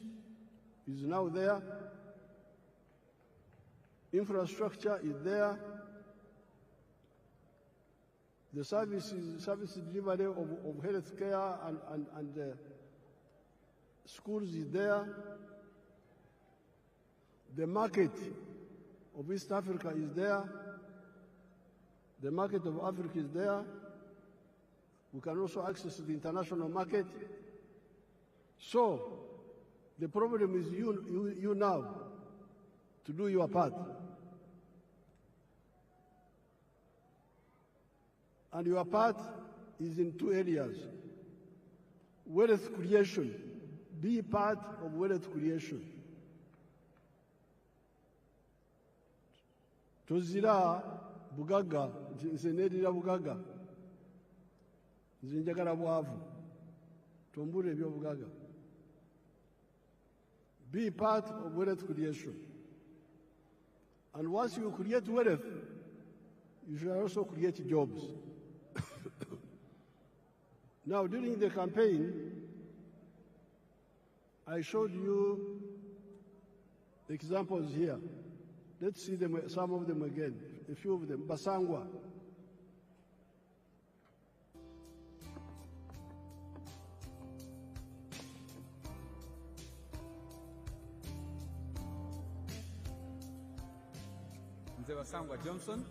is now there, infrastructure is there, the service delivery of health care and schools is there, the market of East Africa is there, the market of Africa is there, we can also access the international market. So the problem is you now to do your part. And your part is in 2 areas. Wealth creation. Be part of wealth creation. Tozira bugaga, nsenedira bugaga. Nzinjagala bwavu. Tombure ebyo bugaga. Be part of wealth creation. And once you create wealth, you should also create jobs. Now, during the campaign, I showed you examples here. Let's see them, some of them again, a few of them. Basangwa. Basangwa Johnson,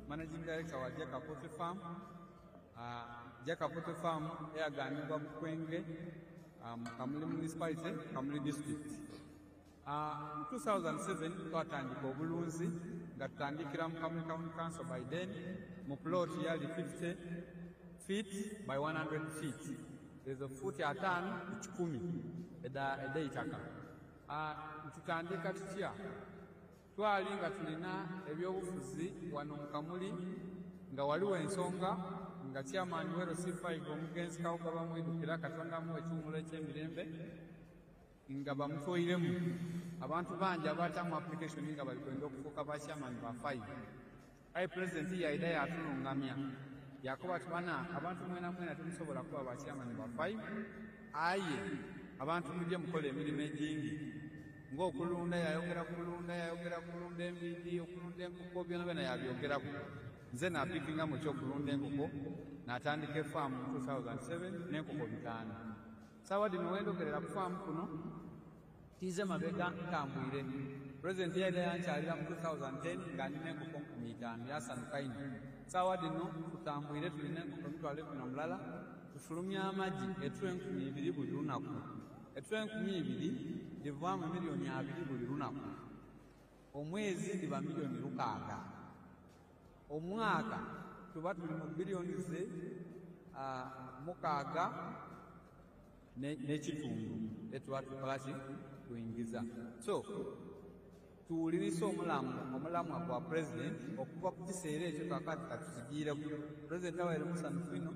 Managing Director wa Jaka Poultry Farm. Jaka Poultry Farm yaganibwa Bukwenge, Kamuli Municipality, Kamuli District. In 2007, twatandika obulunzi nga tutandikira mu Kamuli County Council by then, mu plot yali 50 feet by 100 feet. There's a foot atano ikumi eda itaka. Tutandika tutya. Twali nga tulina ebyobufuzi wano mu Kamuli nga waliwo ensonga nga chairman wero C5 omugenzi kawugaba mwidukira Katonda mu ekimula eky'emirembe nga bamutoyiremu abantu bangi abaatamu application nga bali kwenda okufuuka ba chairman ba 5 aye president yaida yatulungamya yakuba tubana abantu mwena mwena temusobola kuba ba chairman ba 5 aye abantu mujje mukola emirimu egingi ng'okulunda yayogera kulunda embidi okulunda enkoko byona byona yabyogeraku nze napikinga mu kyokulunda enkoko n'atandika efaamu mu 2007 n'enkoko 5 sawa dino wendogerera ku faamu kuno tize mabega ntambwire president yaida yankyalira mu 2010 nga nina enkoko 5 yasanuka ino sawa dino tutambwire tulina enkoko mitwalo 10 tufulumya amagi etula 2,000 buli lunaku etula 2,000 livaamu miliyoni 2 buli lunaku omwezi liba miliyoni 6 omwaka tuba tuli mu biliyoni ze 6 n'ekitundu etuba tukolaki kuyingiza so tuwuliriza omulamwa gwa president okuva ku kiseera ekyo kakati katusigiireku president awaire musanhufu ino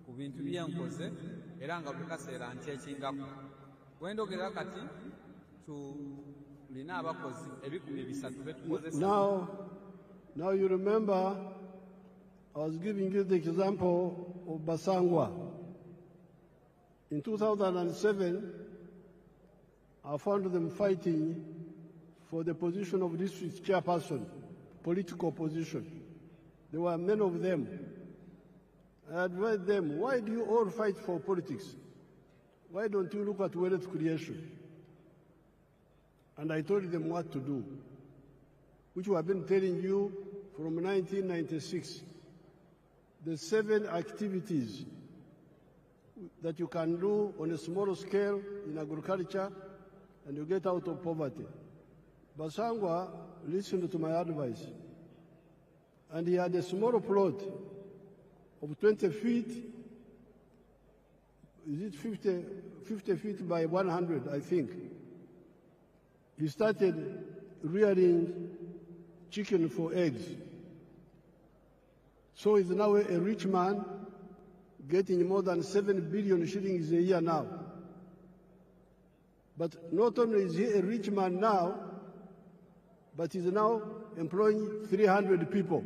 ku bintu byenkoze era nga buli kaseera nkyekingako wendogerera kati tulina abakozi 300 betukozesa. Now you remember I was giving you the example of Basangwa. In 2007, I found them fighting for the position of district chairperson, political position. There were many of them. I advised them, why do you all fight for politics? Why don't you look at wealth creation? And I told them what to do, which we have been telling you from 1996. The 7 activities that you can do on a small scale in agriculture and you get out of poverty. Basangwa listened to my advice, and he had a small plot of 20 feet, is it 50 feet by 100, I think. He started rearing chicken for eggs. So he's now a rich man, getting more than 7 billion shillings a year now. But not only is he a rich man now, but he's now employing 300 people.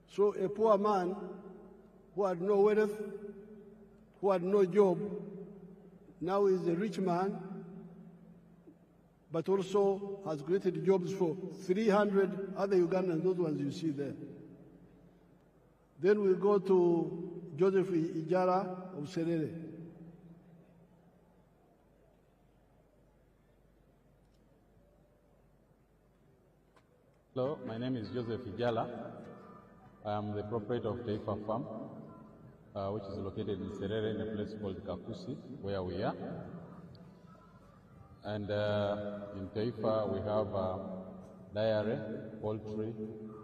So a poor man who had no wealth, who had no job, now is a rich man, but also has created jobs for 300 other Ugandans, those ones you see there. Then we go to Joseph Ijara of Sherehe. Hello, my name is Joseph Ijala. I am the proprietor of Taifa Farm, which is located in Sherehe in a place called Kakusi, where we are. And in Taifa we have dairy, poultry,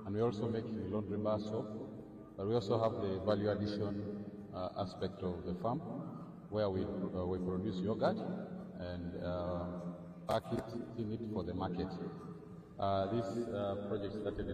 and we also make laundry bar soap. But we also have the value addition aspect of the farm, where we produce yogurt and pack it, in it for the market. This project started